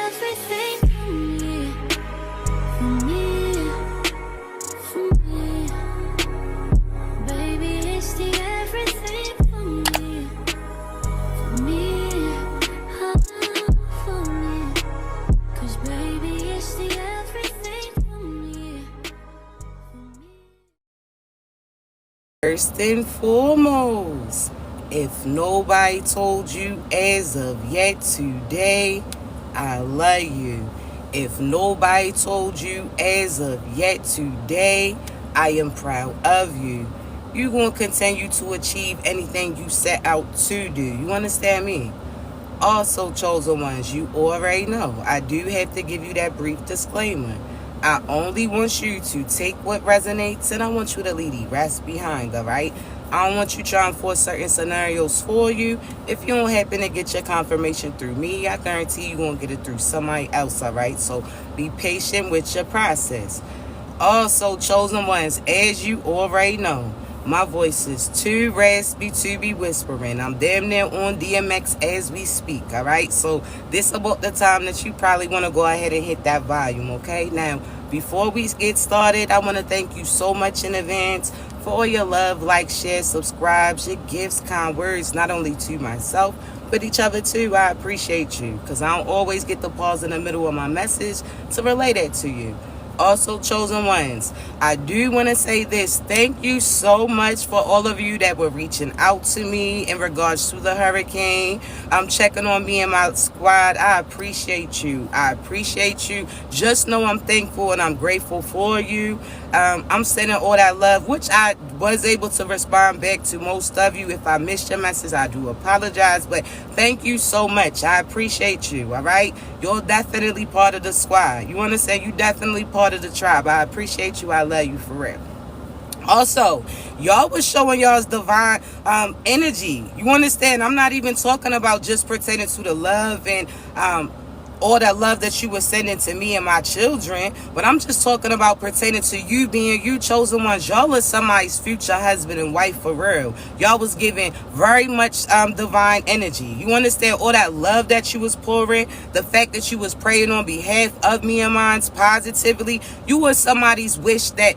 Everything for me, for me, for me. Baby, it's the everything for me, for me, for me. 'Cause baby, it's the everything for me, for me. First and foremost, if nobody told you as of yet today, I love you. If nobody told you as of yet today, I am proud of you. You're going to continue to achieve anything you set out to do. You understand me? Also, chosen ones, you already know, I do have to give you that brief disclaimer. I only want you to take what resonates and I want you to leave the rest behind, all right? I don't want you trying to force certain scenarios for you. If you don't happen to get your confirmation through me, I guarantee you're going to get it through somebody else, all right? So be patient with your process. Also, chosen ones, as you already know, my voice is too raspy to be whispering. I'm damn near on DMX as we speak, all right? So this about the time that you probably want to go ahead and hit that volume, okay? Now, before we get started, I want to thank you so much in advance for all your love, like, share, subscribes, your gifts, kind words, not only to myself, but each other too. I appreciate you because I don't always get the pause in the middle of my message to relay that to you. Also, chosen ones, I do want to say this. Thank you so much for all of you that were reaching out to me in regards to the hurricane. I'm checking on me and my squad. I appreciate you. I appreciate you. Just know I'm thankful and I'm grateful for you. I'm sending all that love, which I was able to respond back to most of you. If I missed your message, I do apologize. But thank you so much. I appreciate you, all right? You're definitely part of the squad. You understand? You definitely part of the tribe. I appreciate you. I love you for real. Also, y'all was showing y'all's divine energy. You understand? I'm not even talking about just pertaining to the love and all that love that you were sending to me and my children, but I'm just talking about pertaining to you being you, chosen ones. Y'all are somebody's future husband and wife for real. Y'all was giving very much divine energy. You understand? All that love that you was pouring, the fact that you was praying on behalf of me and mine positively. You were somebody's wish that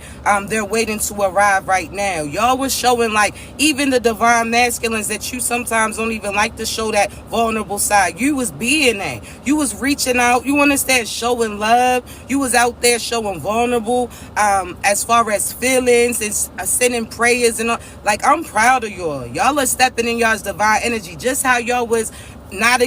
they're waiting to arrive right now. Y'all was showing, like, even the divine masculines that you sometimes don't even like to show that vulnerable side. You was being that. You was reaching out, you understand, showing love. You was out there showing vulnerable as far as feelings and sending prayers and all. Like, I'm proud of y'all. Y'all are stepping in y'all's divine energy, just how y'all was. Not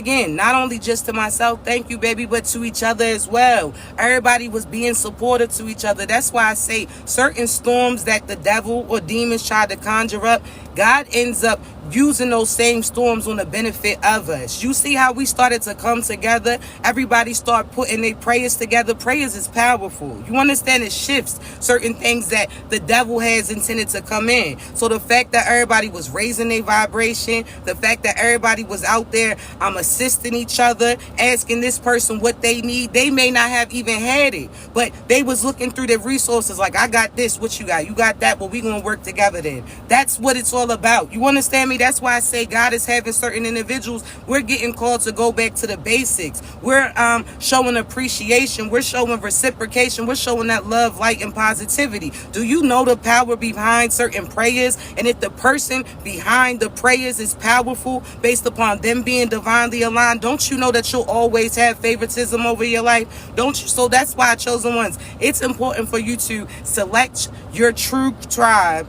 only just to myself, thank you, baby, but to each other as well. Everybody was being supportive to each other. That's why I say certain storms that the devil or demons try to conjure up, God ends up using those same storms on the benefit of us. You see how we started to come together? Everybody start putting their prayers together. Prayers is powerful. You understand? It shifts certain things that the devil has intended to come in. So the fact that everybody was raising their vibration, the fact that everybody was out there assisting each other, asking this person what they need. They may not have even had it, but they was looking through their resources like, I got this, what you got? You got that? Well, we gonna work together then. That's what it's all about. You understand me? That's why I say God is having certain individuals. We're getting called to go back to the basics. We're showing appreciation. We're showing reciprocation. We're showing that love, light, and positivity. Do you know the power behind certain prayers? And if the person behind the prayers is powerful based upon them being divinely aligned, don't you know that you'll always have favoritism over your life? Don't you? So that's why, chosen ones, it's important for you to select your true tribe,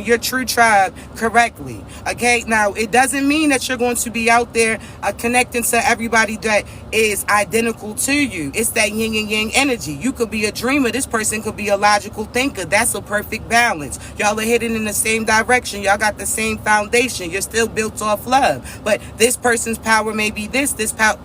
your true tribe correctly. Okay, now it doesn't mean that you're going to be out there connecting to everybody that is identical to you. It's that yin and yang energy. You could be a dreamer. This person could be a logical thinker. That's a perfect balance. Y'all are heading in the same direction. Y'all got the same foundation. You're still built off love. But this person's power may be this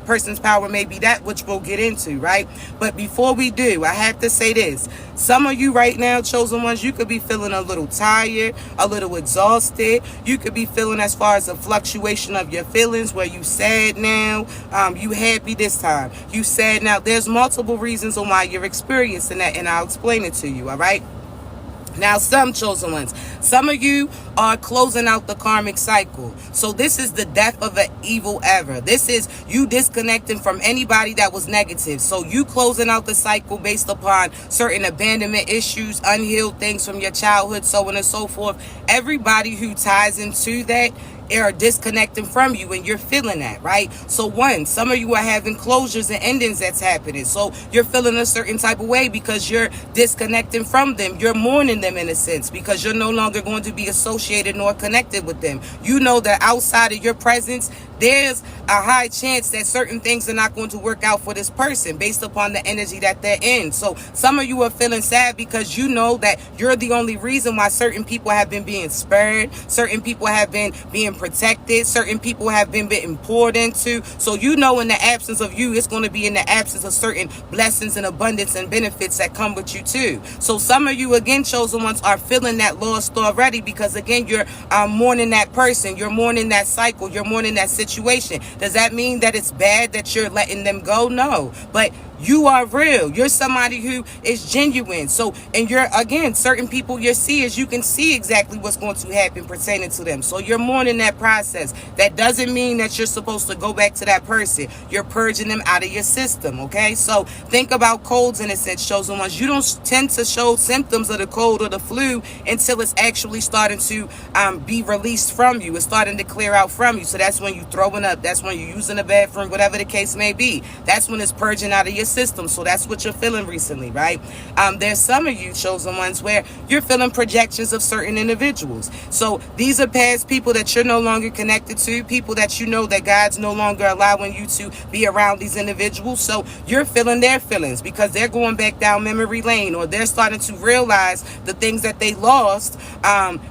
person's power may be that, which we'll get into, right? But before we do, I have to say this. Some of you right now, chosen ones, you could be feeling a little tired, a little exhausted. You could be feeling as far as a fluctuation of your feelings, where you sad now, you happy this time, you sad now. There's multiple reasons on why you're experiencing that, and I'll explain it to you, all right? Now, some chosen ones, some of you are closing out the karmic cycle. So this is the death of an evil era. This is you disconnecting from anybody that was negative. So you closing out the cycle based upon certain abandonment issues, unhealed things from your childhood, so on and so forth. Everybody who ties into that are disconnecting from you, and you're feeling that, right? So some of you are having closures and endings that's happening. So you're feeling a certain type of way because you're disconnecting from them. You're mourning them in a sense because you're no longer going to be associated nor connected with them. You know that outside of your presence, there's a high chance that certain things are not going to work out for this person based upon the energy that they're in. So some of you are feeling sad because you know that you're the only reason why certain people have been being spared, certain people have been being protected, certain people have been being poured into. So you know in the absence of you, it's going to be in the absence of certain blessings and abundance and benefits that come with you too. So some of you, again, chosen ones, are feeling that lost already because, again, you're mourning that person, you're mourning that cycle, you're mourning that situation. Does that mean that it's bad that you're letting them go? No. But you are real. You're somebody who is genuine. So, and you're, again, certain people, your seers, you can see exactly what's going to happen pertaining to them. So you're mourning that process. That doesn't mean that you're supposed to go back to that person. You're purging them out of your system, okay? So think about colds in a sense, chosen ones. You don't tend to show symptoms of the cold or the flu until it's actually starting to be released from you. It's starting to clear out from you. So that's when you're throwing up. That's when you're using the bathroom, whatever the case may be. That's when it's purging out of your system. So that's what you're feeling recently, right? There's some of you chosen ones where you're feeling projections of certain individuals. So these are past people that you're no longer connected to, people that you know that God's no longer allowing you to be around these individuals. So you're feeling their feelings because they're going back down memory lane, or they're starting to realize the things that they lost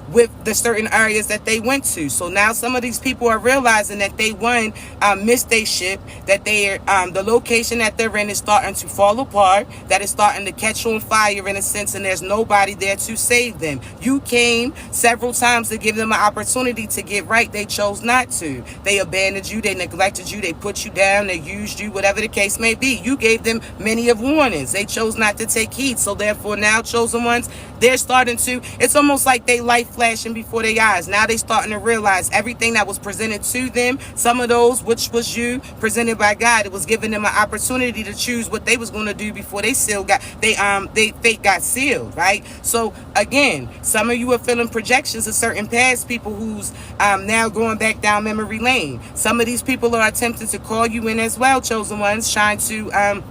with the certain areas that they went to. So now some of these people are realizing that they missed their ship, that the location that they're in is starting to fall apart, that is starting to catch on fire in a sense, and there's nobody there to save them. You came several times to give them an opportunity to get right. They chose not to. They abandoned you, they neglected you, they put you down, they used you, whatever the case may be. You gave them many of warnings. They chose not to take heed. So therefore now, chosen ones, they're starting to, it's almost like they light flashing before their eyes. Now they starting to realize everything that was presented to them, some of those, which was you, presented by God, it was giving them an opportunity to choose what they was going to do before they fate got sealed, right? So again, some of you are feeling projections of certain past people who's now going back down memory lane. Some of these people are attempting to call you in as well, chosen ones, trying to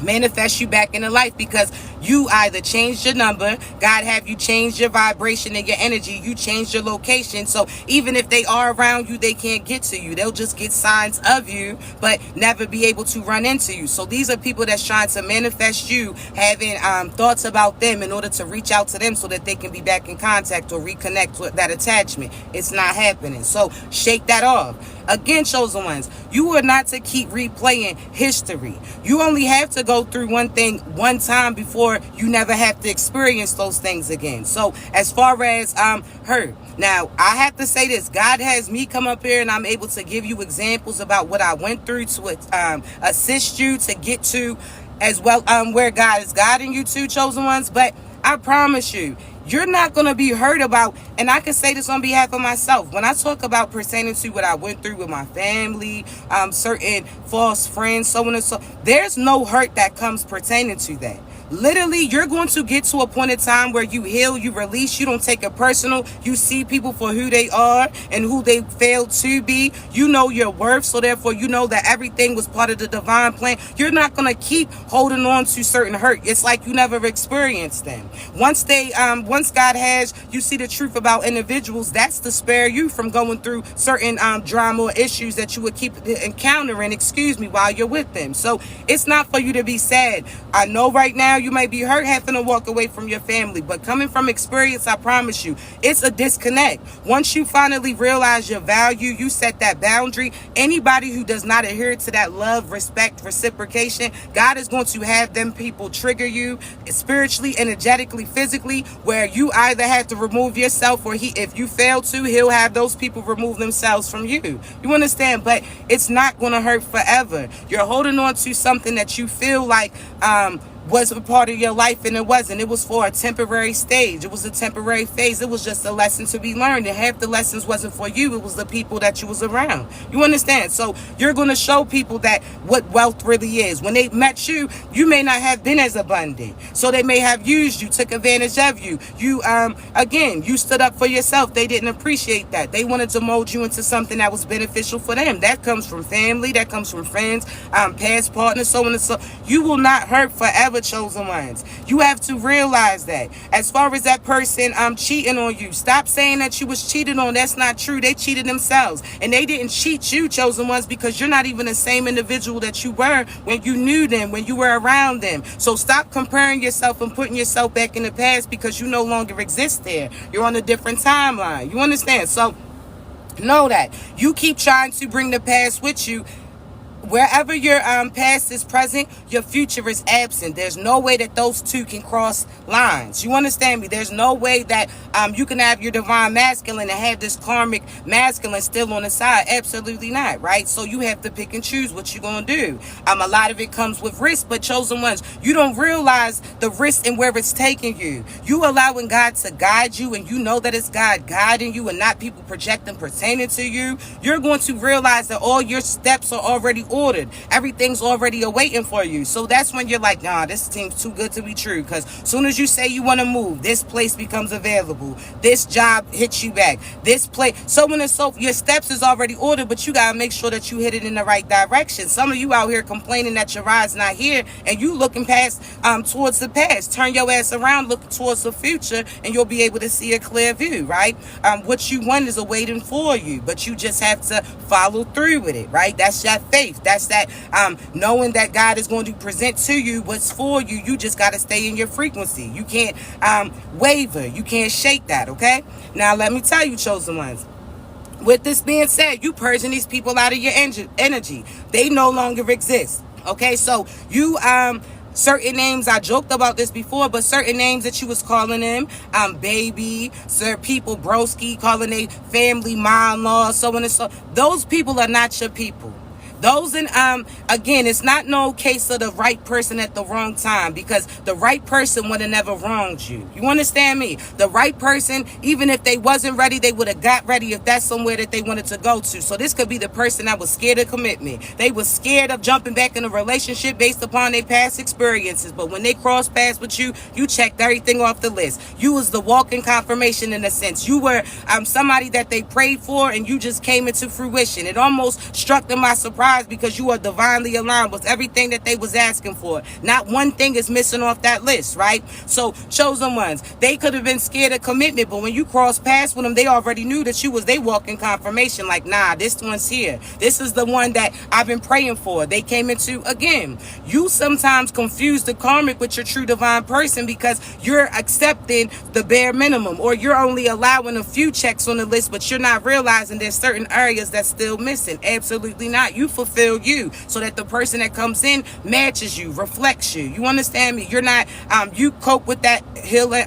manifest you back into life because you either changed your number, God have you changed your vibration and your energy, you changed your location. So even if they are around you, they can't get to you. They'll just get signs of you, but never be able to run into you. So these are people that's trying to manifest you, having thoughts about them in order to reach out to them so that they can be back in contact or reconnect with that attachment. It's not happening. So shake that off. Again, chosen ones, you are not to keep replaying history. You only have to go through one thing one time before you never have to experience those things again. So as far as hurt, now I have to say this, God has me come up here and I'm able to give you examples about what I went through to assist you to get to as well where God is guiding you to, chosen ones. But I promise you, you're not going to be hurt about, and I can say this on behalf of myself, when I talk about pertaining to what I went through with my family, certain false friends, so on and so, there's no hurt that comes pertaining to that. Literally, you're going to get to a point in time where you heal, you release, you don't take it personal. You see people for who they are and who they failed to be. You know your worth, so therefore you know that everything was part of the divine plan. You're not going to keep holding on to certain hurt. It's like you never experienced them. Once God has, you see the truth about individuals, that's to spare you from going through certain drama or issues that you would keep encountering, while you're with them. So it's not for you to be sad. I know right now you might be hurt having to walk away from your family, but coming from experience, I promise you, it's a disconnect. Once you finally realize your value, you set that boundary. Anybody who does not adhere to that love, respect, reciprocation, God is going to have them people trigger you spiritually, energetically, physically, where you either have to remove yourself or if you fail to, he'll have those people remove themselves from you. You understand? But it's not going to hurt forever. You're holding on to something that you feel like was a part of your life, and it wasn't. It was for a temporary stage. It was a temporary phase. It was just a lesson to be learned, and half the lessons wasn't for you. It was the people that you was around. You understand? So you're going to show people that what wealth really is. When they met you, you may not have been as abundant, so they may have used you, took advantage of you. You again, you stood up for yourself. They didn't appreciate that. They wanted to mold you into something that was beneficial for them. That comes from family, that comes from friends, past partners, so on and so. You will not hurt forever, chosen ones. You have to realize that. As far as that person cheating on you, stop saying that you was cheated on. That's not true. They cheated themselves, and they didn't cheat you, chosen ones, because you're not even the same individual that you were when you knew them, when you were around them. So stop comparing yourself and putting yourself back in the past, because you no longer exist there. You're on a different timeline. You understand? So know that. You keep trying to bring the past with you. Wherever your past is present, your future is absent. There's no way that those two can cross lines. You understand me? There's no way that you can have your divine masculine and have this karmic masculine still on the side. Absolutely not, right? So you have to pick and choose what you're going to do. A lot of it comes with risk, but chosen ones, you don't realize the risk and where it's taking you. You allowing God to guide you, and you know that it's God guiding you and not people projecting pertaining to you. You're going to realize that all your steps are already ordered. Everything's already awaiting for you. So that's when you're like, nah, this seems too good to be true. Because as soon as you say you want to move, this place becomes available. This job hits you back. This place, so on and so forth. Your steps is already ordered, but you got to make sure that you hit it in the right direction. Some of you out here complaining that your ride's not here, and you looking past towards the past. Turn your ass around, look towards the future, and you'll be able to see a clear view, right? What you want is awaiting for you, but you just have to follow through with it, right? That's your faith. That's that knowing that God is going to present to you what's for you. You just got to stay in your frequency. You can't waver. You can't shake that, okay? Now, let me tell you, chosen ones. With this being said, you purging these people out of your energy. They no longer exist, okay? So you certain names, I joked about this before, but certain names that you was calling them, baby, sir, people, broski, calling they family, mom-in-law, so on and so. Those people are not your people. Those, and again, it's not no case of the right person at the wrong time, because the right person would have never wronged you. You understand me? The right person, even if they wasn't ready, they would have got ready if that's somewhere that they wanted to go to. So this could be the person that was scared of commitment. They was scared of jumping back in a relationship based upon their past experiences. But when they crossed paths with you, you checked everything off the list. You was the walking confirmation in a sense. You were somebody that they prayed for, and you just came into fruition. It almost struck them by surprise, because you are divinely aligned with everything that they was asking for. Not one thing is missing off that list, right? So chosen ones, they could have been scared of commitment, but when you cross paths with them, they already knew that you was they walking confirmation. Like, nah, this one's here. This is the one that I've been praying for. They came into, again, you sometimes confuse the karmic with your true divine person, because you're accepting the bare minimum, or you're only allowing a few checks on the list, but you're not realizing there's certain areas that's still missing. Absolutely not. You fulfill you, so that the person that comes in matches you, reflects you. You understand me? You're not you cope with that healing,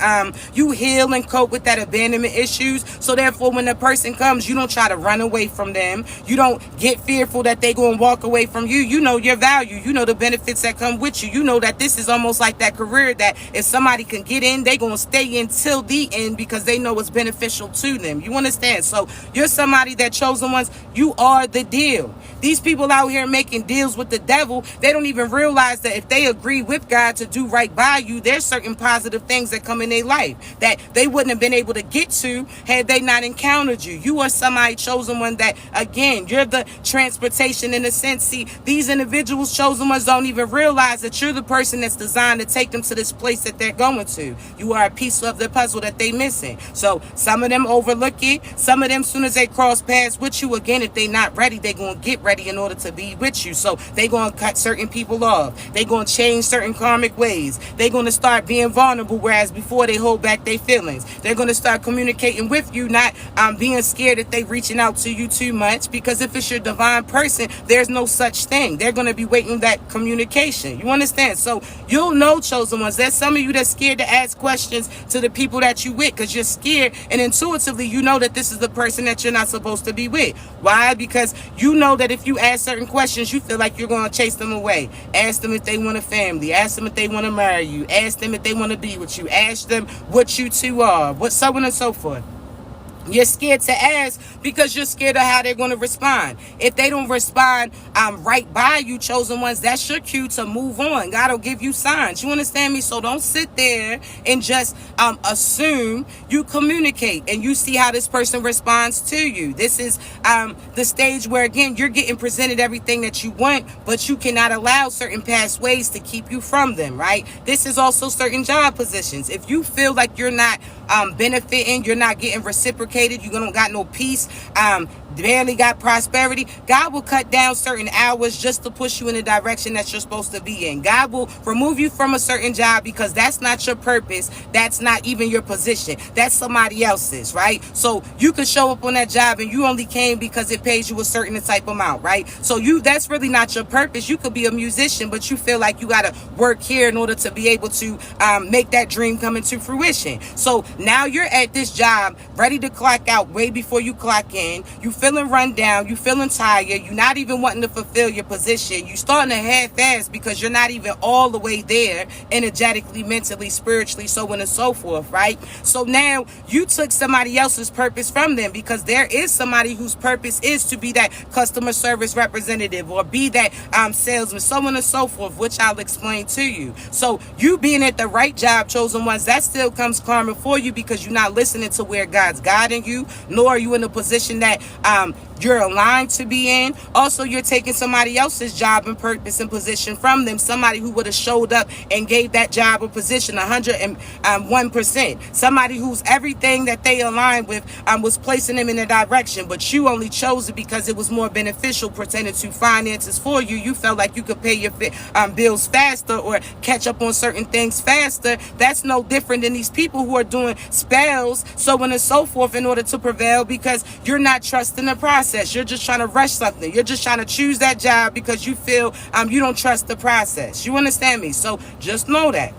you heal and cope with that abandonment issues. So therefore, when the person comes, you don't try to run away from them. You don't get fearful that they go and walk away from you. You know your value. You know the benefits that come with you. You know that this is almost like that career that if somebody can get in, they gonna stay in till the end, because they know it's beneficial to them. You understand? So you're somebody that, chosen ones, you are the deal. These people out here making deals with the devil, they don't even realize that if they agree with God to do right by you, there's certain positive things that come in their life that they wouldn't have been able to get to had they not encountered you. You are somebody, chosen one, that, again, you're the transportation in a sense. See, these individuals, chosen ones, don't even realize that you're the person that's designed to take them to this place that they're going to. You are a piece of the puzzle that they missing. So some of them overlook it. Some of them, soon as they cross paths with you, again, if they not ready, they going to get ready in order to be with you. So they going to cut certain people off. They going to change certain karmic ways. They going to start being vulnerable, whereas before they hold back their feelings. They're going to start communicating with you, not being scared that they reaching out to you too much, because if it's your divine person, there's no such thing. They're going to be waiting that communication. You understand? So you'll know, chosen ones, there's some of you that's scared to ask questions to the people that you with, because you're scared, and intuitively you know that this is the person that you're not supposed to be with. Why? Because you know that if you ask ask certain questions, you feel like you're going to chase them away. Ask them if they want a family. Ask them if they want to marry you. Ask them if they want to be with you. Ask them what you two are, what so on and so forth. You're scared to ask because you're scared of how they're going to respond. If they don't respond right by you, chosen ones, that's your cue to move on. God will give you signs. You understand me? So don't sit there and just assume. You communicate and you see how this person responds to you. This is the stage where, again, you're getting presented everything that you want, but you cannot allow certain past ways to keep you from them, right? This is also certain job positions. If you feel like you're not benefiting, you're not getting reciprocated, you don't got no peace, barely got prosperity, God will cut down certain hours just to push you in the direction that you're supposed to be in. God will remove you from a certain job because that's not your purpose. That's not even your position. That's somebody else's, right? So you could show up on that job and you only came because it pays you a certain type amount, right? So that's really not your purpose. You could be a musician, but you feel like you got to work here in order to be able to make that dream come into fruition. So now you're at this job ready to clock out way before you clock in. You feeling run down. You feeling tired. You're not even wanting to fulfill your position. You starting to half-ass because you're not even all the way there energetically, mentally, spiritually, so on and so forth, right? So now you took somebody else's purpose from them because there is somebody whose purpose is to be that customer service representative or be that salesman, so on and so forth, which I'll explain to you. So you being at the right job, chosen ones, that still comes karma for you because you're not listening to where God's guiding you, nor are you in a position that you're aligned to be in. Also, you're taking somebody else's job and purpose and position from them, somebody who would have showed up and gave that job or position 101%. Somebody who's everything that they aligned with was placing them in a direction, but you only chose it because it was more beneficial pertaining to finances for you. You felt like you could pay your bills faster or catch up on certain things faster. That's no different than these people who are doing spells, so on and so forth, in order to prevail because you're not trusting the process. You're just trying to rush something. You're just trying to choose that job because you feel you don't trust the process. You understand me? So just know that.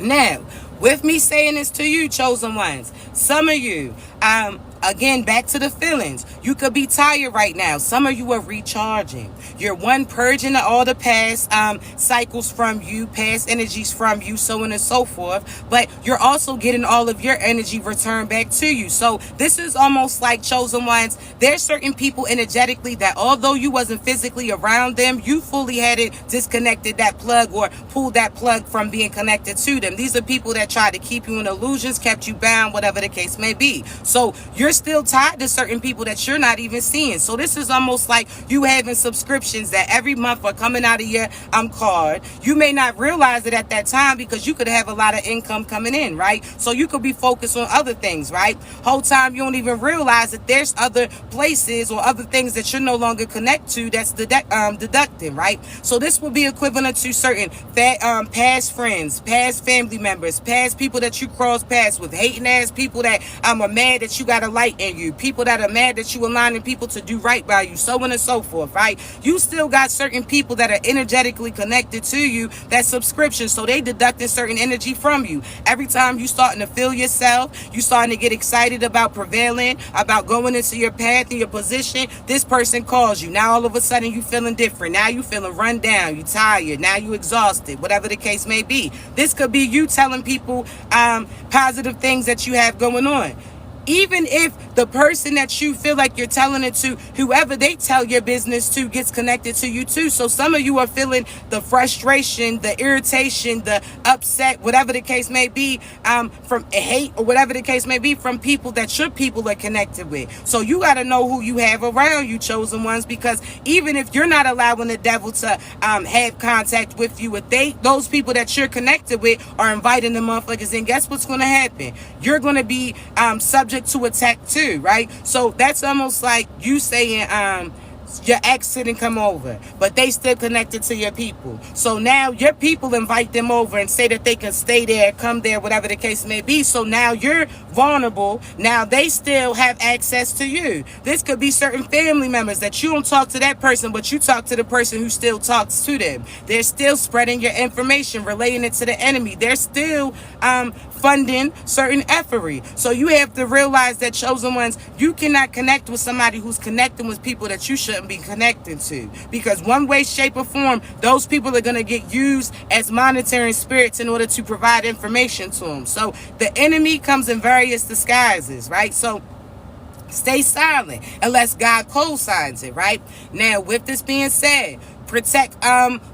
Now, with me saying this to you, chosen ones, some of you, again, back to the feelings. You could be tired right now. Some of you are recharging. You're purging all the past cycles from you, past energies from you, so on and so forth. But you're also getting all of your energy returned back to you. So this is almost like, chosen ones, there's certain people energetically that although you wasn't physically around them, you fully had it disconnected that plug or pulled that plug from being connected to them. These are people that try to keep you in illusions, kept you bound, whatever the case may be. So you're still tied to certain people that you're not even seeing. So this is almost like you having subscriptions that every month are coming out of your card. You may not realize it at that time because you could have a lot of income coming in, right? So you could be focused on other things, right? Whole time you don't even realize that there's other places or other things that you're no longer connect to that's deducting, right? So this will be equivalent to certain past friends, past family members, past people that you cross paths with, hating ass people that are mad that you got a light in you, people that are mad that you aligning people to do right by you, so on and so forth, right? You still got certain people that are energetically connected to you, that subscription, so they deducting certain energy from you. Every time you starting to feel yourself, you starting to get excited about prevailing, about going into your path and your position, this person calls you. Now all of a sudden you feeling different. Now you feeling run down, you tired, now you exhausted, whatever the case may be. This could be you telling people positive things that you have going on. Even if the person that you feel like you're telling it to, whoever they tell your business to, gets connected to you too. So some of you are feeling the frustration, the irritation, the upset, whatever the case may be, from hate or whatever the case may be, from people that your people are connected with. So you got to know who you have around you, chosen ones, because even if you're not allowing the devil to have contact with you, if those people that you're connected with are inviting the motherfuckers in, guess what's going to happen? You're going to be subject to attack too, right? So that's almost like you saying your ex didn't come over, but they still connected to your people. So now your people invite them over and say that they can stay there, come there, whatever the case may be. So now you're vulnerable. Now they still have access to you. This could be certain family members that you don't talk to that person, but you talk to the person who still talks to them. They're still spreading your information, relating it to the enemy. They're still funding certain effery. So you have to realize that, chosen ones, you cannot connect with somebody who's connecting with people that you shouldn't be connecting to, because one way, shape, or form, those people are going to get used as monitoring spirits in order to provide information to them. So the enemy comes in various disguises, right? So stay silent unless God co-signs it, right? Now, with this being said, protect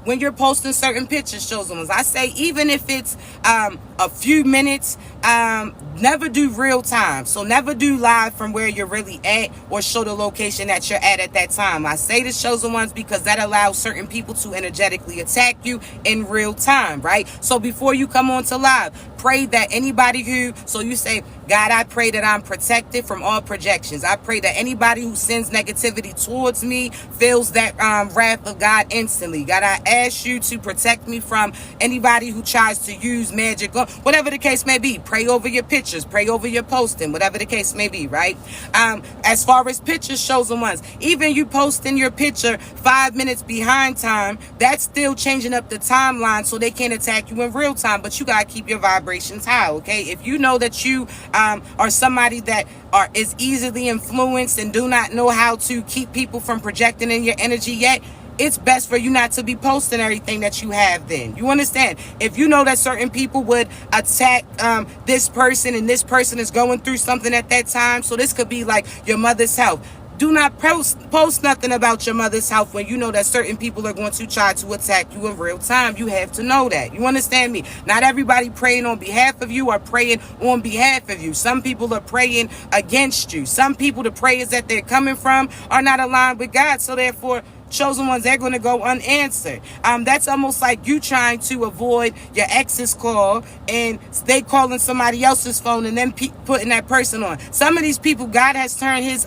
when you're posting certain pictures, chosen ones. I say, even if it's a few minutes, never do real time. So never do live from where you're really at, or show the location that you're at that time. I say this, chosen ones, because that allows certain people to energetically attack you in real time, right? So before you come on to live, pray that anybody so you say, God, I pray that I'm protected from all projections. I pray that anybody who sends negativity towards me feels that wrath of God instantly. God, I ask you to protect me from anybody who tries to use magic, or whatever the case may be. Pray over your pictures, pray over your posting, whatever the case may be, right? As far as pictures, chosen ones, even you posting your picture 5 minutes behind time, that's still changing up the timeline so they can't attack you in real time. But you gotta keep your vibrations high, okay? If you know that you are somebody that is easily influenced and do not know how to keep people from projecting in your energy yet, it's best for you not to be posting everything that you have then. You understand? If you know that certain people would attack this person, and this person is going through something at that time, so this could be like your mother's health. Do not post nothing about your mother's health when you know that certain people are going to try to attack you in real time. You have to know that. You understand me? Not everybody praying on behalf of you are praying on behalf of you. Some people are praying against you. Some people, the prayers that they're coming from are not aligned with God. So therefore, chosen ones, they're going to go unanswered. That's almost like you trying to avoid your ex's call and they calling somebody else's phone and then putting that person on. Some of these people, God has turned his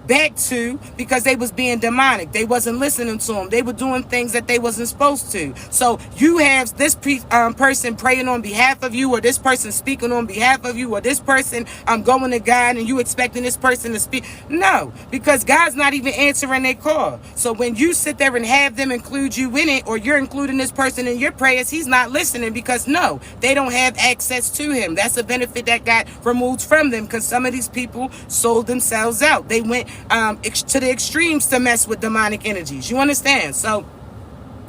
back to, because they was being demonic. They wasn't listening to them. They were doing things that they wasn't supposed to. So you have this person praying on behalf of you, or this person speaking on behalf of you, or this person going to God and you expecting this person to speak. No, because God's not even answering their call. So when you sit there and have them include you in it, or you're including this person in your prayers, he's not listening, because no, they don't have access to him. That's a benefit that got removed from them, because some of these people sold themselves out. They went to the extremes to mess with demonic energies. You understand? So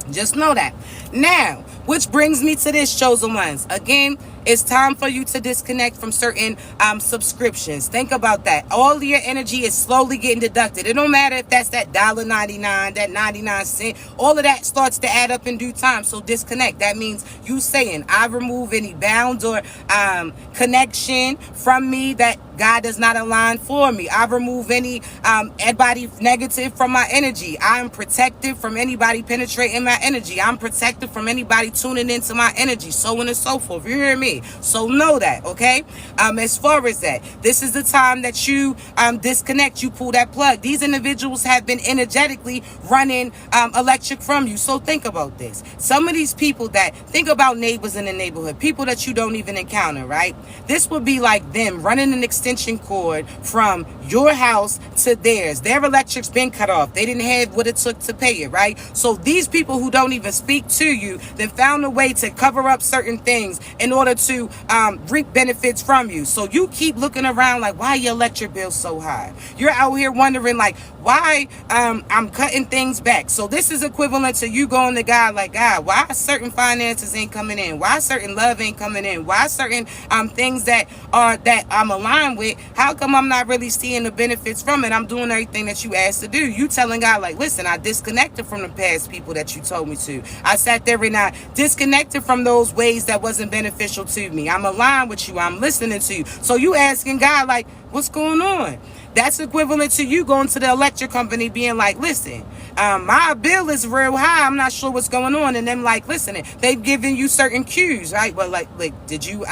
just know that. Now, which brings me to this, chosen ones. Again, it's time for you to disconnect from certain subscriptions. Think about that. All of your energy is slowly getting deducted. It don't matter if that's that $1.99, that 99 cents. All of that starts to add up in due time. So disconnect. That means you saying, I remove any bounds or connection from me that God does not align for me. I remove anybody negative from my energy. I'm protected from anybody penetrating my energy. I'm protected from anybody tuning into my energy, so on and so forth. You hear me? So know that, okay? As far as that, this is the time that you disconnect, you pull that plug. These individuals have been energetically running electric from you. So think about this. Some of these people think about neighbors in the neighborhood, people that you don't even encounter, right? This would be like them running an extension cord from your house to theirs. Their electric's been cut off. They didn't have what it took to pay it, right? So these people who don't even speak to you then found a way to cover up certain things in order to reap benefits from you. So you keep looking around like, why your electric bill so high? You're out here wondering like, why I'm cutting things back. So this is equivalent to you going to God like, God, why certain finances ain't coming in? Why certain love ain't coming in? Why certain things that I'm aligned with, how come I'm not really seeing the benefits from it? I'm doing everything that you asked to do. You telling God like, listen, I disconnected from the past people that you told me to. I sat there and I disconnected from those ways that wasn't beneficial to me. I'm aligned with you. I'm listening to you. So you asking God like, what's going on? That's equivalent to you going to the electric company being like, listen, my bill is real high. I'm not sure what's going on. And them like, listen, they've given you certain cues, right? Well, like, did you,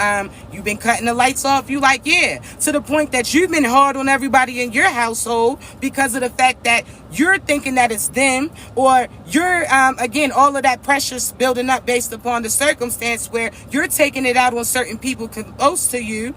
you've been cutting the lights off? You like, yeah. To the point that you've been hard on everybody in your household because of the fact that you're thinking that it's them, or you're, again, all of that pressure's building up based upon the circumstance where you're taking it out on certain people close to you,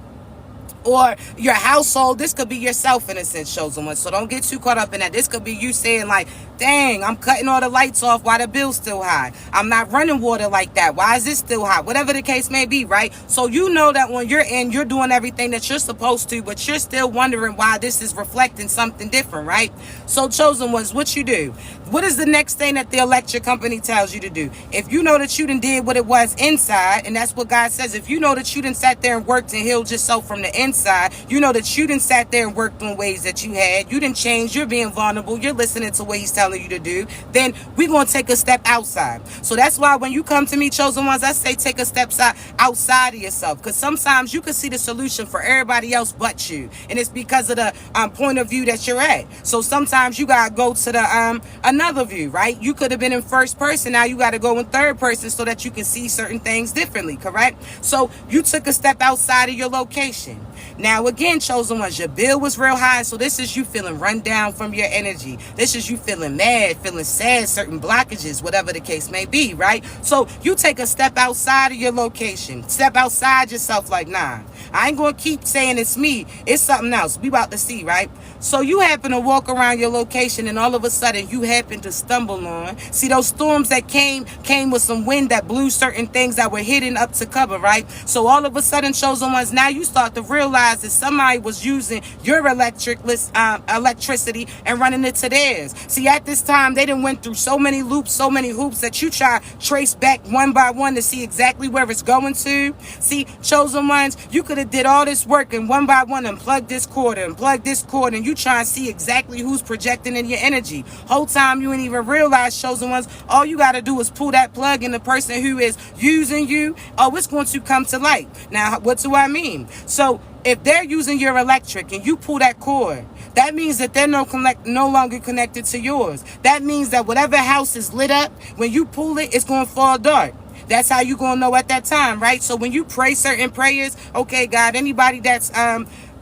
or your household. This could be yourself in a sense, chosen one. So don't get too caught up in that. This could be you saying like, dang, I'm cutting all the lights off while the bill's still high. I'm not running water like that. Why is this still hot? Whatever the case may be, right? So you know that when you're in, you're doing everything that you're supposed to, but you're still wondering why this is reflecting something different, right? So chosen ones, what you do? What is the next thing that the electric company tells you to do? If you know that you done did what it was inside, and that's what God says, if you know that you done sat there and worked and healed yourself from the inside, you know that you done sat there and worked on ways that you had, you done changed, you're being vulnerable, you're listening to what he's telling you to do, then we're going to take a step outside. So that's why when you come to me, chosen ones, I say take a step outside of yourself, because sometimes you can see the solution for everybody else but you, and it's because of the point of view that you're at. So sometimes you got to go to the another view, right? You could have been in first person, now you got to go in third person so that you can see certain things differently, correct? So you took a step outside of your location. Now again, chosen ones, your bill was real high, so this is you feeling run down from your energy. This is you feeling mad, feeling sad, certain blockages, whatever the case may be, right? So you take a step outside of your location, step outside yourself like, nah, I ain't gonna keep saying it's me, it's something else. We about to see, right? So you happen to walk around your location and all of a sudden you happen to stumble on, see those storms that came with some wind that blew certain things that were hidden up to cover, right? So all of a sudden, chosen ones, now you start to realize that somebody was using your electricity and running it to theirs. See, at this time, they done went through so many loops, so many hoops that you try to trace back one by one to see exactly where it's going to. See, chosen ones, you could have did all this work and one by one unplug this cord and plug this cord, and you try and see exactly who's projecting in your energy. Whole time you ain't even realize, chosen ones, all you got to do is pull that plug in the person who is using you. Oh, it's going to come to light. Now, what do I mean? So if they're using your electric and you pull that cord, that means that they're no longer connected to yours. That means that whatever house is lit up, when you pull it, it's going to fall dark. That's how you going to know at that time, right? So when you pray certain prayers, okay, God, anybody that's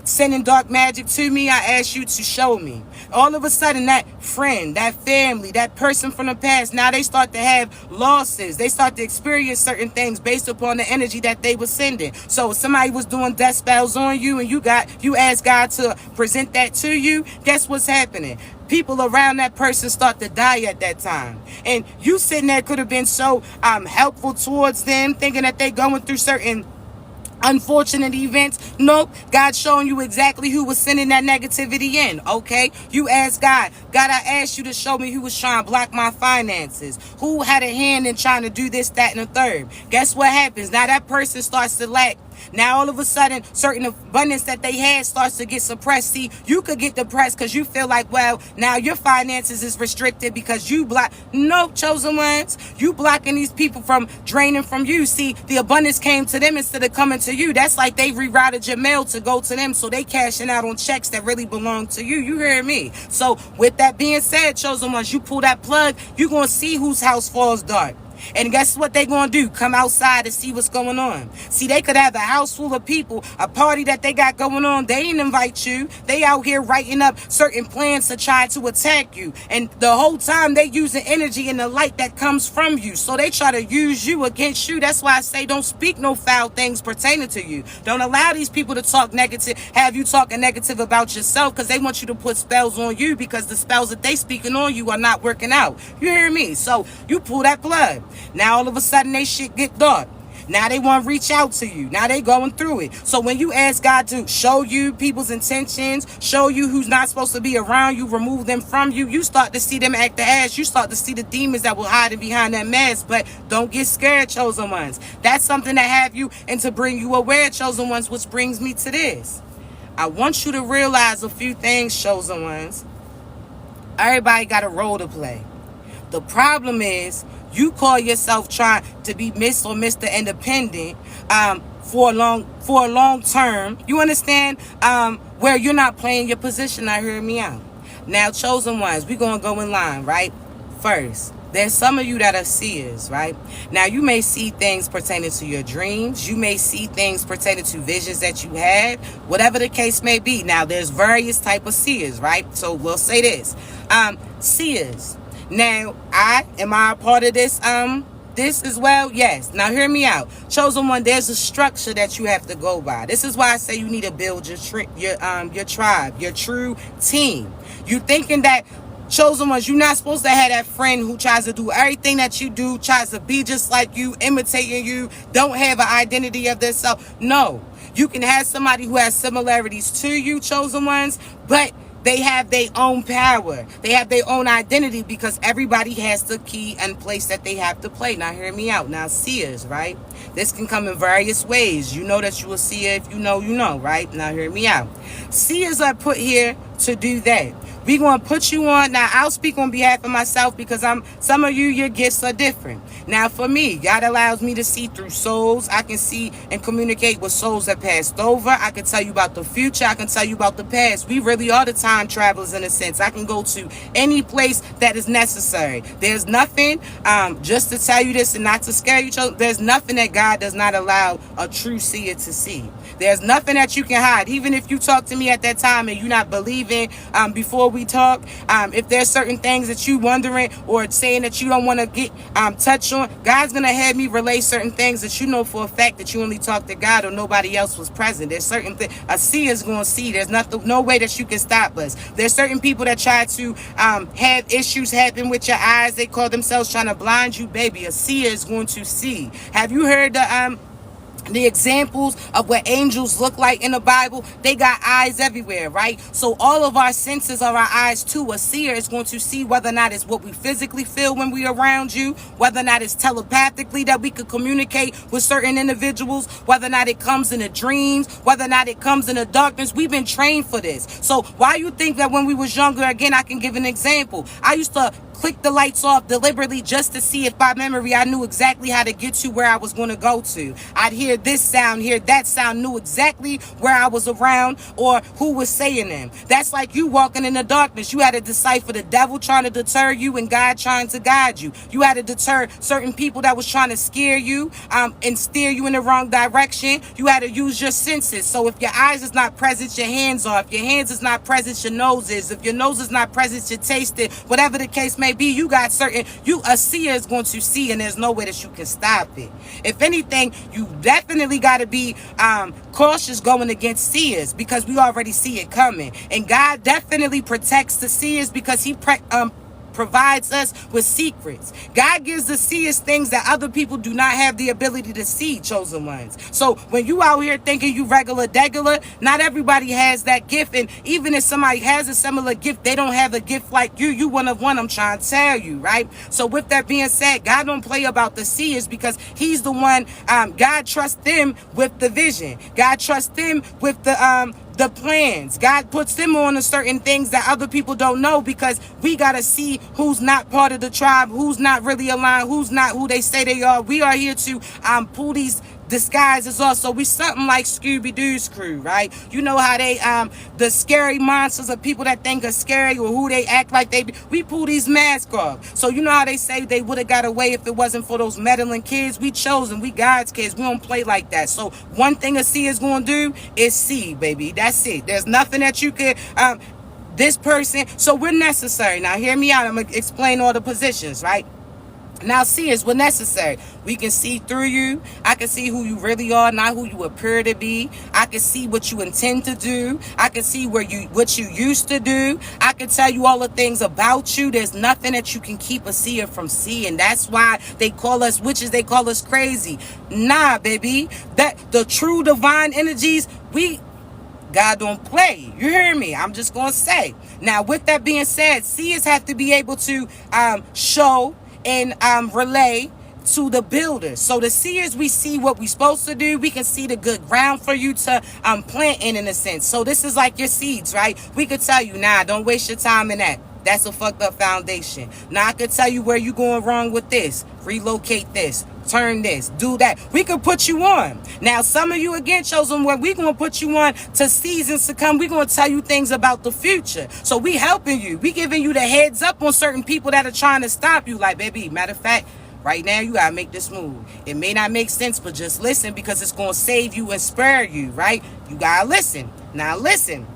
sending dark magic to me, I ask you to show me. All of a sudden, that friend, that family, that person from the past, now they start to have losses. They start to experience certain things based upon the energy that they were sending. So if somebody was doing death spells on you and you ask God to present that to you, guess what's happening? People around that person start to die at that time. And you sitting there could have been so helpful towards them, thinking that they going through certain unfortunate events. Nope. God's showing you exactly who was sending that negativity in. Okay. You ask God, I asked you to show me who was trying to block my finances, who had a hand in trying to do this, that, and the third. Guess what happens? Now that person starts to lack. Now all of a sudden, certain abundance that they had starts to get suppressed. See, you could get depressed because you feel like, well, now your finances is restricted because you block. No, chosen ones, you blocking these people from draining from you. See, the abundance came to them instead of coming to you. That's like they rerouted your mail to go to them, so they cashing out on checks that really belong to you. You hear me? So with that being said, chosen ones, you pull that plug, you're going to see whose house falls dark. And guess what they gonna do? Come outside to see what's going on. See, they could have a house full of people, a party that they got going on. They didn't invite you. They out here writing up certain plans to try to attack you. And the whole time they using energy and the light that comes from you. So they try to use you against you. That's why I say don't speak no foul things pertaining to you. Don't allow these people to talk negative, have you talking negative about yourself, because they want you to put spells on you because the spells that they speaking on you are not working out. You hear me? So you pull that plug. Now all of a sudden they shit get dark. Now they want to reach out to you. Now they going through it. So when you ask God to show you people's intentions, show you who's not supposed to be around you, remove them from you, you start to see them act the ass. You start to see the demons that will hide behind that mask. But don't get scared, chosen ones. That's something to have you and to bring you aware, chosen ones, which brings me to this. I want you to realize a few things, chosen ones. Everybody got a role to play. The problem is you call yourself trying to be Miss or Mr. Independent for a long term. You understand? Where you're not playing your position. Now hear me out. Now, chosen ones, we're gonna go in line, right? First, there's some of you that are seers, right? Now you may see things pertaining to your dreams. You may see things pertaining to visions that you had, whatever the case may be. Now there's various type of seers, right? So we'll say this, seers. Now, am I a part of this this as well? Yes. Now hear me out. Chosen one, there's a structure that you have to go by. This is why I say you need to build your tribe, your true team. You thinking that chosen ones, you're not supposed to have that friend who tries to do everything that you do, tries to be just like you, imitating you, don't have an identity of themselves. No. You can have somebody who has similarities to you, chosen ones, but they have their own power. They have their own identity because everybody has the key and place that they have to play. Now, hear me out. Now, seers, right? This can come in various ways. You know that you will see it. If you know, right? Now, hear me out. Seers are put here to do that. We're going to put you on. Now, I'll speak on behalf of myself because some of you, your gifts are different. Now, for me, God allows me to see through souls. I can see and communicate with souls that passed over. I can tell you about the future. I can tell you about the past. We really are the time travelers in a sense. I can go to any place that is necessary. There's nothing, just to tell you this and not to scare you, there's nothing that God does not allow a true seer to see. There's nothing that you can hide. Even if you talk to me at that time and you're not believing before we talk, if there's certain things that you wondering or saying that you don't want to get touched on, God's going to have me relay certain things that you know for a fact that you only talk to God or nobody else was present. There's certain things a seer is going to see. There's no way that you can stop us. There's certain people that try to have issues happen with your eyes. They call themselves trying to blind you. Baby, a seer is going to see. Have you heard the examples of what angels look like in the Bible? They got eyes everywhere, right? So all of our senses are our eyes too. A seer is going to see whether or not it's what we physically feel when we're around you, whether or not it's telepathically that we could communicate with certain individuals, whether or not it comes in the dreams, whether or not it comes in the darkness. We've been trained for this. So why you think that when we was younger, again, I can give an example. I used to click the lights off deliberately just to see if by memory I knew exactly how to get to where I was going to go to. I'd hear this sound, hear that sound, knew exactly where I was around or who was saying them. That's like you walking in the darkness. You had to decipher the devil trying to deter you and God trying to guide you. You had to deter certain people that was trying to scare you and steer you in the wrong direction. You had to use your senses. So if your eyes is not present, your hands are. If your hands is not present, your nose is. If your nose is not present, you taste it. Whatever the case may be, you got certain, a seer is going to see, and there's no way that you can stop it. If anything, you definitely got to be cautious going against seers because we already see it coming. And God definitely protects the seers because he provides us with secrets. God gives the seers things that other people do not have the ability to see, chosen ones. So when you out here thinking you regular degular, not everybody has that gift. And even if somebody has a similar gift, they don't have a gift like you. You one of one, I'm trying to tell you, right? So with that being said, God don't play about the seers because he's the one, God trusts them with the vision. God trusts them with the plans. God puts them on to certain things that other people don't know because we got to see who's not part of the tribe, who's not really aligned, who's not who they say they are. We are here to pull these disguises off. So we something like Scooby-Doo's crew, right? You know how they the scary monsters of people that think are scary or who they act like they be. We pull these masks off. So you know how they say they would have got away if it wasn't for those meddling kids. We chosen, we God's kids. We don't play like that. So one thing a seer is going to do is see, baby. That's it. There's nothing that you could this person. So we're necessary. Now hear me out. I'm gonna explain all the positions, right? Now, seers, we're necessary. We can see through you. I can see who you really are, not who you appear to be. I can see what you intend to do. I can see what you used to do. I can tell you all the things about you. There's nothing that you can keep a seer from seeing. That's why they call us witches. They call us crazy. Nah, baby. That the true divine energies, God don't play. You hear me? I'm just going to say. Now, with that being said, seers have to be able to show and relay to the builders. So the seers, we see what we're supposed to do. We can see the good ground for you to plant in a sense. So this is like your seeds, right? We could tell you, nah, don't waste your time in that. That's a fucked up foundation. Now I could tell you where you're going wrong with this. Relocate this. Turn this. Do that. We could put you on. Now some of you again chosen where we're going to put you on to seasons to come. We're going to tell you things about the future. So we helping you. We giving you the heads up on certain people that are trying to stop you. Like, baby, matter of fact, right now you got to make this move. It may not make sense, but just listen because it's going to save you and spare you, right? You got to listen. Now listen.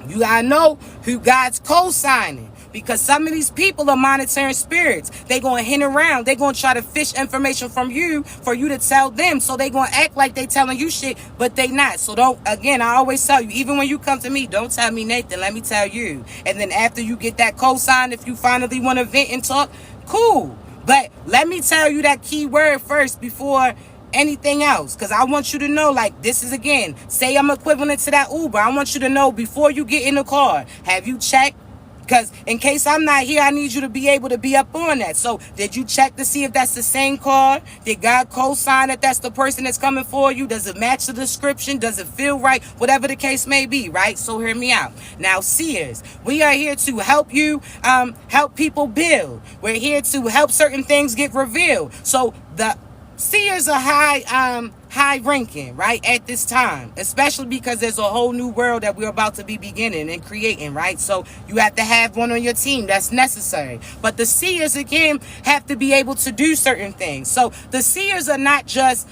You got to know who God's co-signing. Because some of these people are monitoring spirits. They going to hint around. They going to try to fish information from you for you to tell them. So they going to act like they telling you shit, but they not. So don't, again, I always tell you, even when you come to me, don't tell me Nathan, let me tell you. And then after you get that cosign, if you finally want to vent and talk, cool. But let me tell you that key word first before anything else, because I want you to know, like, this is, again, say I'm equivalent to that Uber. I want you to know before you get in the car, have you checked? Because in case I'm not here, I need you to be able to be up on that. So did you check to see if that's the same car? Did God co-sign that that's the person that's coming for you? Does it match the description? Does it feel right? Whatever the case may be, right? So hear me out. Now, seers, we are here to help you, help people build. We're here to help certain things get revealed. So the seers are high ranking, right, at this time, especially because there's a whole new world that we're about to be beginning and creating, right? So you have to have one on your team. That's necessary. But the seers, again, have to be able to do certain things. So the seers are not just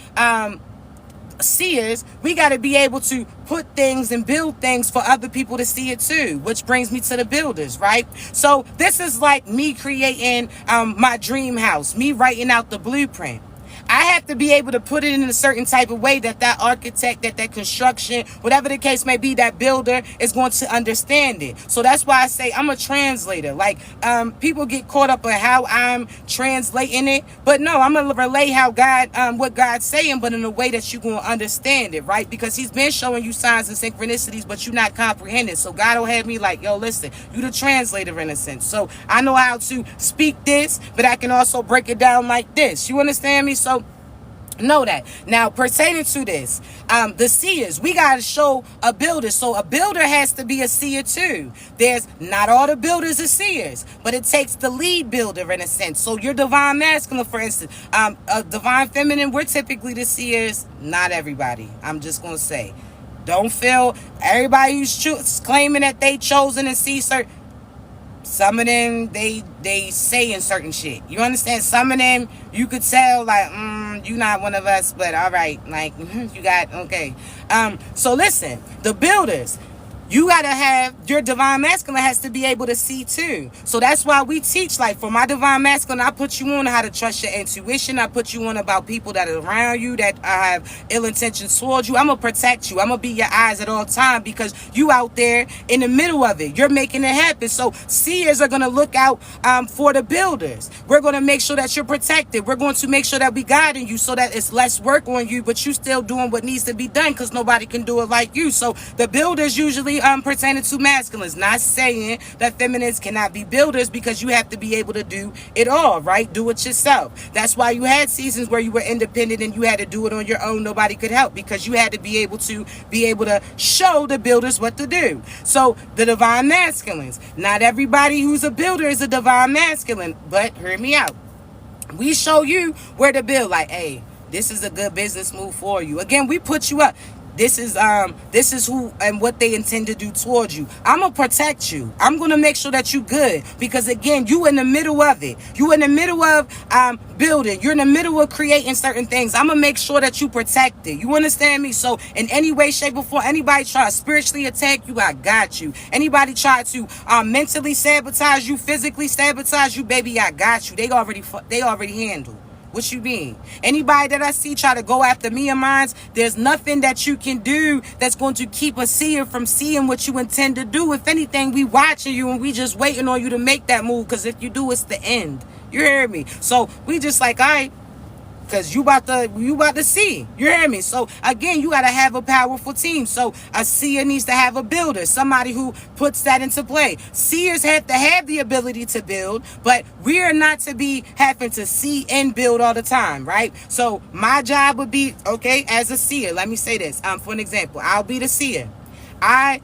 seers. We got to be able to put things and build things for other people to see it too, which brings me to the builders, right? So this is like me creating my dream house, me writing out the blueprint. I have to be able to put it in a certain type of way that that architect, that construction, whatever the case may be, that builder is going to understand it. So that's why I say I'm a translator. Like, people get caught up in how I'm translating it, but no, I'm gonna relay how God, what God's saying, but in a way that you're gonna understand it, right? Because He's been showing you signs and synchronicities, but you're not comprehending. So God will have me like, yo, listen, you the translator in a sense. So I know how to speak this, but I can also break it down like this. You understand me? So know that. Now, pertaining to this, the seers, we got to show a builder. So a builder has to be a seer too. There's not all the builders are seers, but it takes the lead builder in a sense. So your divine masculine, for instance, a divine feminine, we're typically the seers. Not everybody. I'm just going to say, don't feel everybody who's claiming that they chosen to see certain. Some of them, they saying certain shit. You understand? Some of them, you could tell, like, you not one of us, but all right. Like, you got, okay. So listen, the builders, you got to have, your divine masculine has to be able to see too. So that's why we teach, like, for my divine masculine, I put you on how to trust your intuition. I put you on about people that are around you that have ill intentions towards you. I'm going to protect you. I'm going to be your eyes at all times because you out there in the middle of it. You're making it happen. So seers are going to look out for the builders. We're going to make sure that you're protected. We're going to make sure that we guiding you so that it's less work on you, but you still doing what needs to be done because nobody can do it like you. So the builders usually pertaining to masculines, not saying that feminines cannot be builders, because you have to be able to do it all, right? Do it yourself. That's why you had seasons where you were independent and you had to do it on your own. Nobody could help because you had to be able to show the builders what to do. So the divine masculines, not everybody who's a builder is a divine masculine, but hear me out. We show you where to build, like, hey, this is a good business move for you. Again, we put you up. This is who and what they intend to do towards you. I'm gonna protect you. I'm gonna make sure that you good, because again, you in the middle of it. You in the middle of building. You're in the middle of creating certain things. I'm gonna make sure that you protect it. You understand me? So in any way, shape, or form, anybody try to spiritually attack you, I got you. Anybody try to mentally sabotage you, physically sabotage you, baby, I got you. They already handled. What you mean? Anybody that I see try to go after me and mine, there's nothing that you can do that's going to keep a seer from seeing what you intend to do. If anything, we watching you and we just waiting on you to make that move, because if you do, it's the end. You hear me? So we just like, all right, because you about to see. You hear me? So again, you got to have a powerful team. So a seer needs to have a builder, somebody who puts that into play. Seers have to have the ability to build, but we are not to be having to see and build all the time, right? So my job would be, okay, as a seer, let me say this. For an example, I'll be the seer. I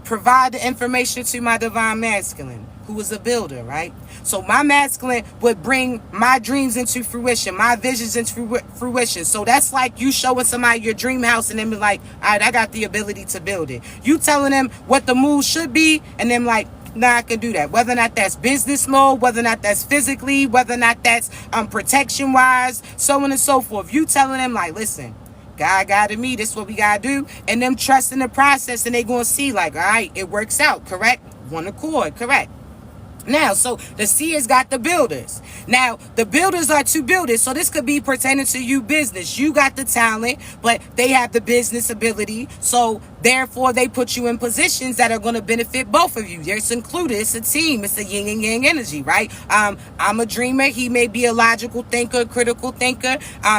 provide the information to my divine masculine, who is a builder, right? So my masculine would bring my dreams into fruition, my visions into fruition. So that's like you showing somebody your dream house and then be like, all right, I got the ability to build it. You telling them what the move should be, and then like, nah, I can do that. Whether or not that's business mode, whether or not that's physically, whether or not that's protection wise, so on and so forth. You telling them like, listen, God guided me, this is what we gotta do, and them trusting the process, and they gonna see like, all right, it works out, correct? One accord, correct? Now, so the seers got the builders. Now, the builders are two builders. So this could be pertaining to you business. You got the talent, but they have the business ability. So therefore, they put you in positions that are going to benefit both of you. It's included. It's a team. It's a yin and yang energy, right? I'm a dreamer. He may be a logical thinker, critical thinker.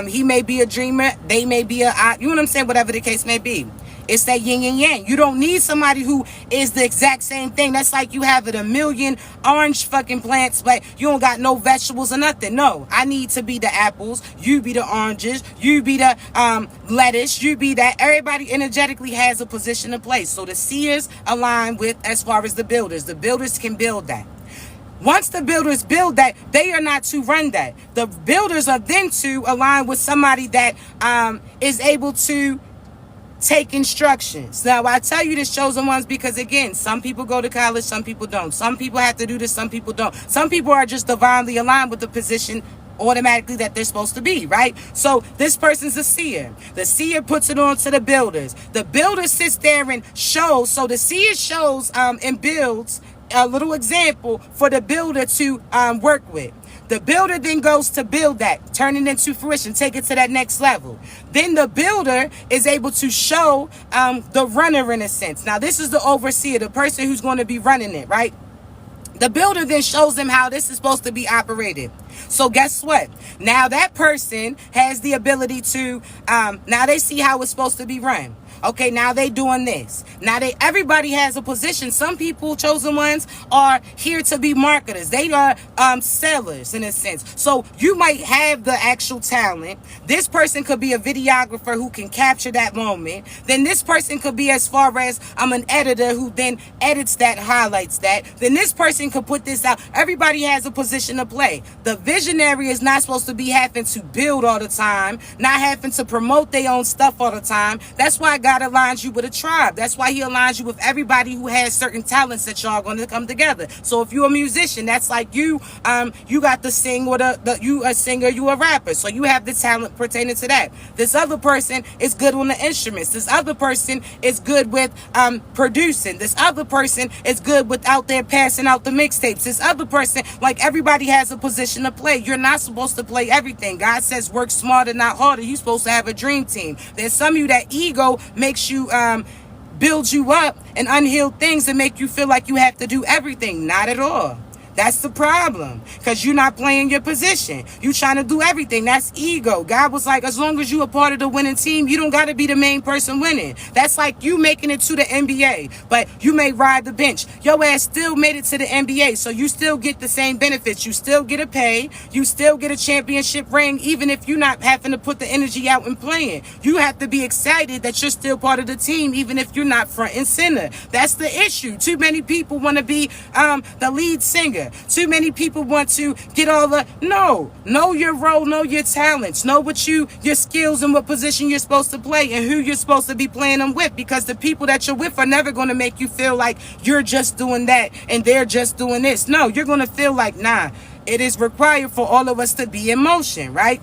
He may be a dreamer. They may be you know what I'm saying? Whatever the case may be. It's that yin and yang. You don't need somebody who is the exact same thing. That's like you having a million orange fucking plants, but you don't got no vegetables or nothing. No, I need to be the apples. You be the oranges. You be the lettuce. You be that. Everybody energetically has a position to play. So the seers align with as far as the builders. The builders can build that. Once the builders build that, they are not to run that. The builders are then to align with somebody that is able to take instructions. Now, I tell you this, chosen ones, because again, some people go to college, some people don't. Some people have to do this, some people don't. Some people are just divinely aligned with the position automatically that they're supposed to be, right? So this person's a seer. The seer puts it on to the builders. The builder sits there and shows. So the seer shows and builds a little example for the builder to work with. The builder then goes to build that, turn it into fruition, take it to that next level. Then the builder is able to show the runner in a sense. Now, this is the overseer, the person who's going to be running it, right? The builder then shows them how this is supposed to be operated. So guess what? Now that person has the ability to, now they see how it's supposed to be run. Okay, now they doing this. Now everybody has a position. Some people, chosen ones, are here to be marketers. They are sellers in a sense. So you might have the actual talent. This person could be a videographer who can capture that moment. Then this person could be as far as an editor who then edits that, highlights that. Then this person could put this out. Everybody has a position to play. The visionary is not supposed to be having to build all the time, not having to promote their own stuff all the time. That's why God aligns you with a tribe. That's why he aligns you with everybody who has certain talents that y'all going to come together. So if you're a musician, that's like you got to sing with you a singer, you a rapper. So you have the talent pertaining to that. This other person is good on the instruments. This other person is good with producing. This other person is good with out there passing out the mixtapes. This other person, like everybody has a position to play. You're not supposed to play everything. God says work smarter, not harder. You're supposed to have a dream team. There's some of you that ego makes you build you up and unhealed things that make you feel like you have to do everything. Not at all. That's the problem, because you're not playing your position. You trying to do everything. That's ego. God was like, as long as you a part of the winning team, you don't got to be the main person winning. That's like you making it to the NBA, but you may ride the bench. Your ass still made it to the NBA, so you still get the same benefits. You still get a pay. You still get a championship ring, even if you're not having to put the energy out and playing. You have to be excited that you're still part of the team, even if you're not front and center. That's the issue. Too many people want to be the lead singer. Too many people want to get all the... No. Know your role. Know your talents. Know what your skills and what position you're supposed to play and who you're supposed to be playing them with, because the people that you're with are never going to make you feel like you're just doing that and they're just doing this. No, you're going to feel like, nah, it is required for all of us to be in motion, right?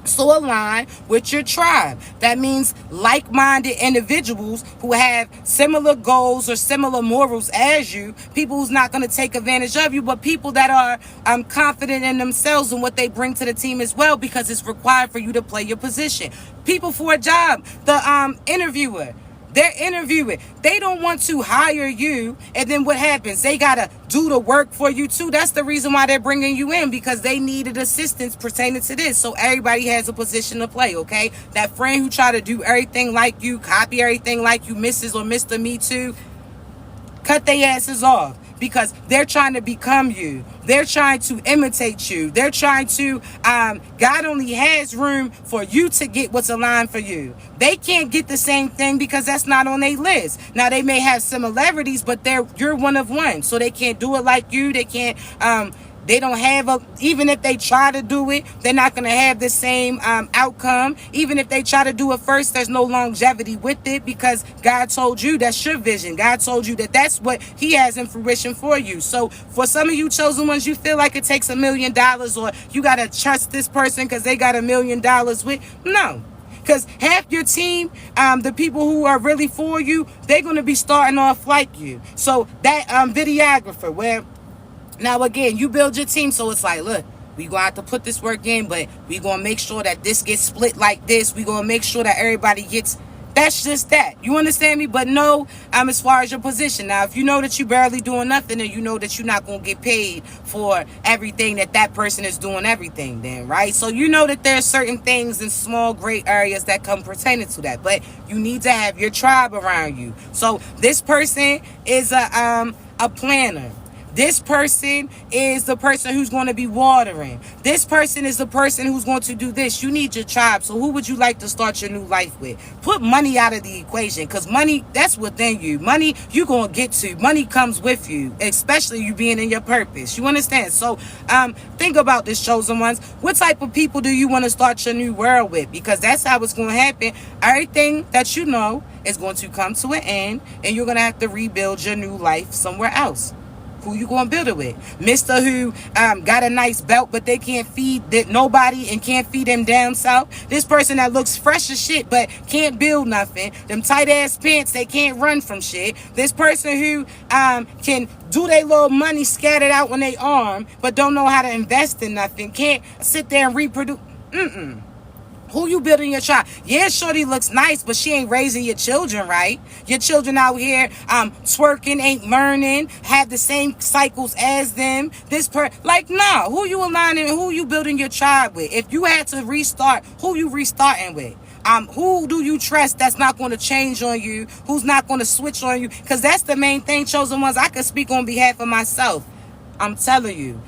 So align with your tribe. That means like-minded individuals who have similar goals or similar morals as you. People who's not going to take advantage of you, but people that are confident in themselves and what they bring to the team as well, because it's required for you to play your position. People for a job. The interviewer. They're interviewing. They don't want to hire you. And then what happens? They got to do the work for you too. That's the reason why they're bringing you in, because they needed assistance pertaining to this. So everybody has a position to play, okay? That friend who try to do everything like you, copy everything like you, Mrs. or Mr. Me Too, cut their asses off. Because they're trying to become you. They're trying to imitate you. They're trying to, God only has room for you to get what's aligned for you. They can't get the same thing because that's not on their list. Now, they may have similarities, but you're one of one. So they can't do it like you. They can't, they don't have even if they try to do it, they're not going to have the same outcome. Even if they try to do it first, there's no longevity with it, because God told you that's your vision. God told you that that's what he has in fruition for you. So for some of you chosen ones, you feel like it takes $1 million or you got to trust this person because they got $1 million with. No. Because half your team, the people who are really for you, they're going to be starting off like you. So that videographer, where Now, again, you build your team, so it's like, look, we gonna have to put this work in, but we gonna make sure that this gets split like this. We gonna make sure that everybody gets. That's just that. You understand me? But no, as far as your position. Now, if you know that you barely doing nothing, and you know that you're not gonna get paid for everything that person is doing everything, then right. So you know that there's certain things in small gray areas that come pertaining to that. But you need to have your tribe around you. So this person is a planner. This person is the person who's going to be watering. This person is the person who's going to do this. You need your tribe. So who would you like to start your new life with? Put money out of the equation, because money, that's within you. Money, you're going to get to. Money comes with you, especially you being in your purpose. You understand? So think about this, chosen ones. What type of people do you want to start your new world with? Because that's how it's going to happen. Everything that you know is going to come to an end, and you're going to have to rebuild your new life somewhere else. Who you gonna build it with? Mr. who got a nice belt, but they can't feed nobody and can't feed them down south. This person that looks fresh as shit, but can't build nothing. Them tight ass pants, they can't run from shit. This person who can do their little money scattered out on their arm, but don't know how to invest in nothing. Can't sit there and reproduce. Who you building your child? Yeah, shorty looks nice, but she ain't raising your children right. Your children out here twerking, ain't learning, have the same cycles as them. Nah, who you aligning, who you building your tribe with? If you had to restart, who you restarting with? Who do you trust that's not going to change on you? Who's not going to switch on you? Because that's the main thing, chosen ones. I can speak on behalf of myself. I'm telling you,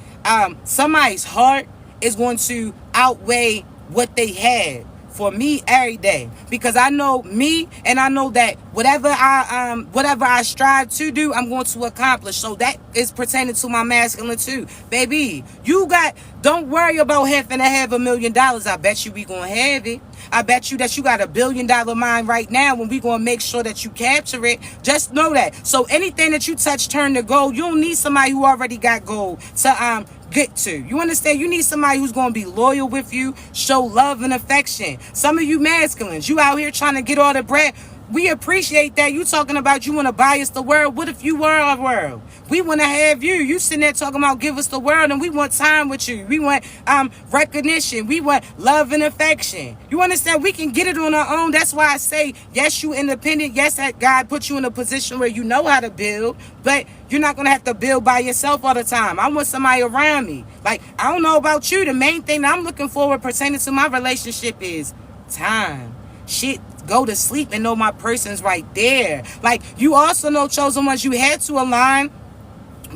somebody's heart is going to outweigh what they had for me every day, because I know me, and I know that whatever I strive to do, I'm going to accomplish. So that is pertaining to my masculine too, baby. Don't worry about having to have $1 million. I bet you we gonna have it. I bet you that you got $1 billion mind right now, when we gonna make sure that you capture it. Just know that. So anything that you touch turn to gold. You don't need somebody who already got gold to get to. You understand? You need somebody who's going to be loyal with you, show love and affection. Some of you masculines, you out here trying to get all the bread. We appreciate that. You talking about you want to buy us the world. What if you were our world? We want to have you. You sitting there talking about give us the world, and we want time with you. We want recognition. We want love and affection. You understand? We can get it on our own. That's why I say, yes, you independent. Yes, that God put you in a position where you know how to build, but you're not going to have to build by yourself all the time. I want somebody around me. Like, I don't know about you. The main thing that I'm looking forward pertaining to my relationship is time. Shit, go to sleep and know my person's right there. Like, you also know, chosen ones, you had to align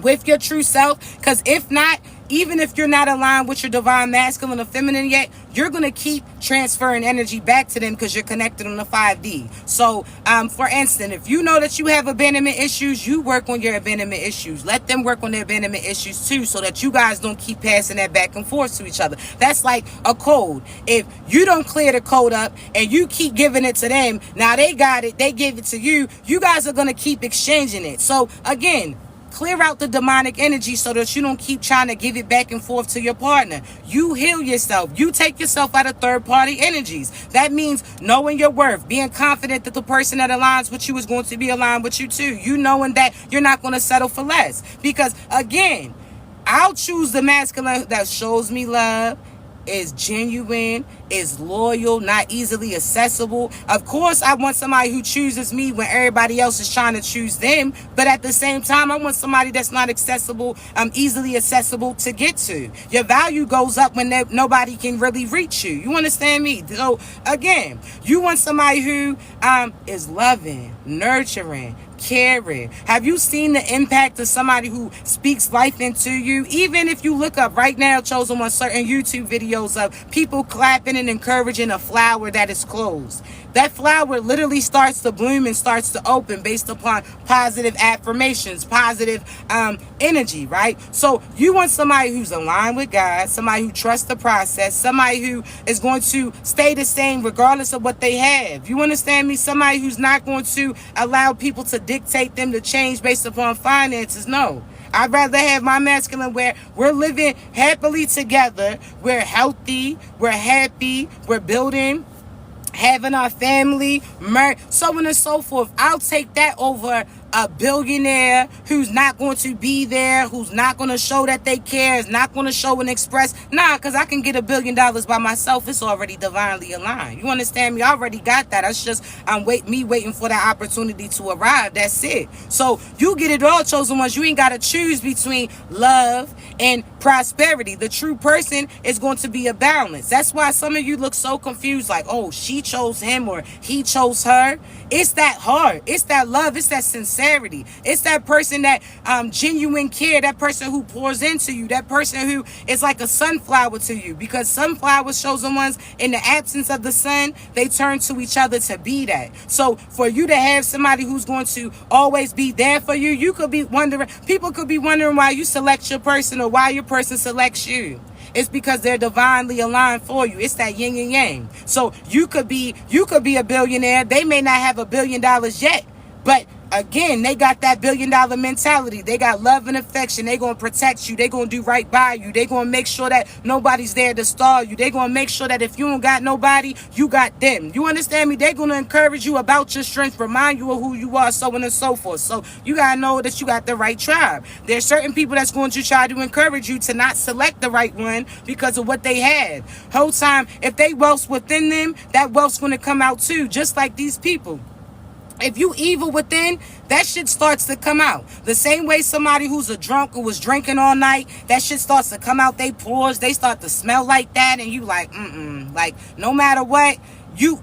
with your true self, because if not, even if you're not aligned with your divine masculine or feminine yet, you're going to keep transferring energy back to them, because you're connected on the 5D. So, for instance, if you know that you have abandonment issues, you work on your abandonment issues. Let them work on their abandonment issues too, so that you guys don't keep passing that back and forth to each other. That's like a code. If you don't clear the code up and you keep giving it to them, now they got it, they give it to you, you guys are going to keep exchanging it. So, again, clear out the demonic energy so that you don't keep trying to give it back and forth to your partner. You heal yourself. You take yourself out of third-party energies. That means knowing your worth, being confident that the person that aligns with you is going to be aligned with you too. You knowing that you're not going to settle for less. Because, again, I'll choose the masculine that shows me love, is genuine, is loyal, not easily accessible. Of course, I want somebody who chooses me when everybody else is trying to choose them. But at the same time, I want somebody that's not accessible, easily accessible to get to. Your value goes up when nobody can really reach you. You understand me? So, again, you want somebody who is loving, nurturing, caring. Have you seen the impact of somebody who speaks life into you? Even if you look up right now, chosen on certain YouTube videos of people clapping and encouraging a flower that is closed. That flower literally starts to bloom and starts to open based upon positive affirmations, positive energy, right? So you want somebody who's aligned with God, somebody who trusts the process, somebody who is going to stay the same regardless of what they have. You understand me? Somebody who's not going to allow people to dictate them to change based upon finances. No. I'd rather have my masculine where we're living happily together, we're healthy, we're happy, we're building, having our family, so on and so forth. I'll take that over a billionaire who's not going to be there, who's not going to show that they care, is not going to show and express. Nah, because I can get $1 billion by myself. It's already divinely aligned. You understand me? I already got that. That's just me waiting for that opportunity to arrive. That's it. So you get it all, chosen ones. You ain't got to choose between love and prosperity. The true person is going to be a balance. That's why some of you look so confused, like, oh, she chose him or he chose her. It's that heart. It's that love. It's that sincerity. It's that person that genuine care. That person who pours into you. That person who is like a sunflower to you. Because sunflowers, chosen ones, in the absence of the sun, they turn to each other to be that. So for you to have somebody who's going to always be there for you, you could be wondering, people could be wondering why you select your person or why your person selects you. It's because they're divinely aligned for you. It's that yin and yang. So you could be a billionaire. They may not have $1 billion yet, but again, they got that $1 billion mentality. They got love and affection. They gonna protect you. They gonna do right by you. They gonna make sure that nobody's there to stall you. They gonna make sure that if you don't got nobody, you got them. You understand me? They gonna encourage you about your strength, remind you of who you are, so on and so forth. So you gotta know that you got the right tribe. There's certain people that's going to try to encourage you to not select the right one because of what they have. Whole time, if they wealth's within them, that wealth's gonna come out too, just like these people. If you evil within, that shit starts to come out. The same way somebody who's a drunk who was drinking all night, that shit starts to come out they pores. They start to smell like that, and you like, like, no matter what,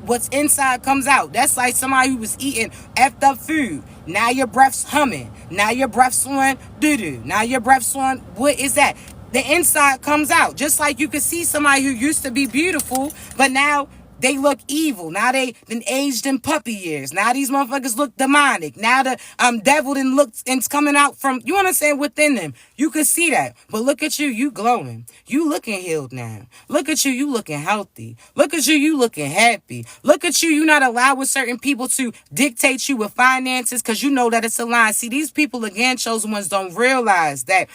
what's inside comes out. That's like somebody who was eating effed up food. Now your breath's humming. Now your breath's on doo-doo. Now your breath's on, what is that? The inside comes out. Just like you could see somebody who used to be beautiful, but now they look evil. Now they been aged in puppy years. Now these motherfuckers look demonic. Now the devil done looks and it's coming out from, you understand, within them. You can see that. But look at you glowing. You looking healed now. Look at you looking healthy. Look at you looking happy. Look at you not allowing certain people to dictate you with finances because you know that it's a lie. See, these people, again, chosen ones, don't realize that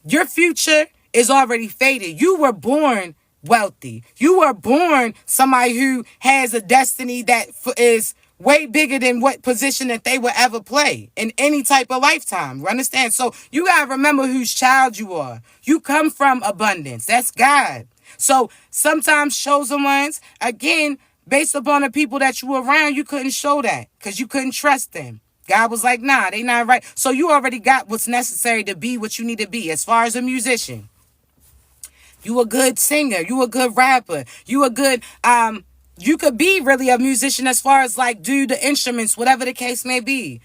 your future is already fated. You were born wealthy. You were born somebody who has a destiny that is way bigger than what position that they will ever play in any type of lifetime. You understand? So you got to remember whose child you are. You come from abundance. That's God. So sometimes chosen ones, again, based upon the people that you were around, you couldn't show that because you couldn't trust them. God was like, nah, they not right. So you already got what's necessary to be what you need to be as far as a musician. You a good singer. You a good rapper. You a good, you could be really a musician as far as like do the instruments, whatever the case may be.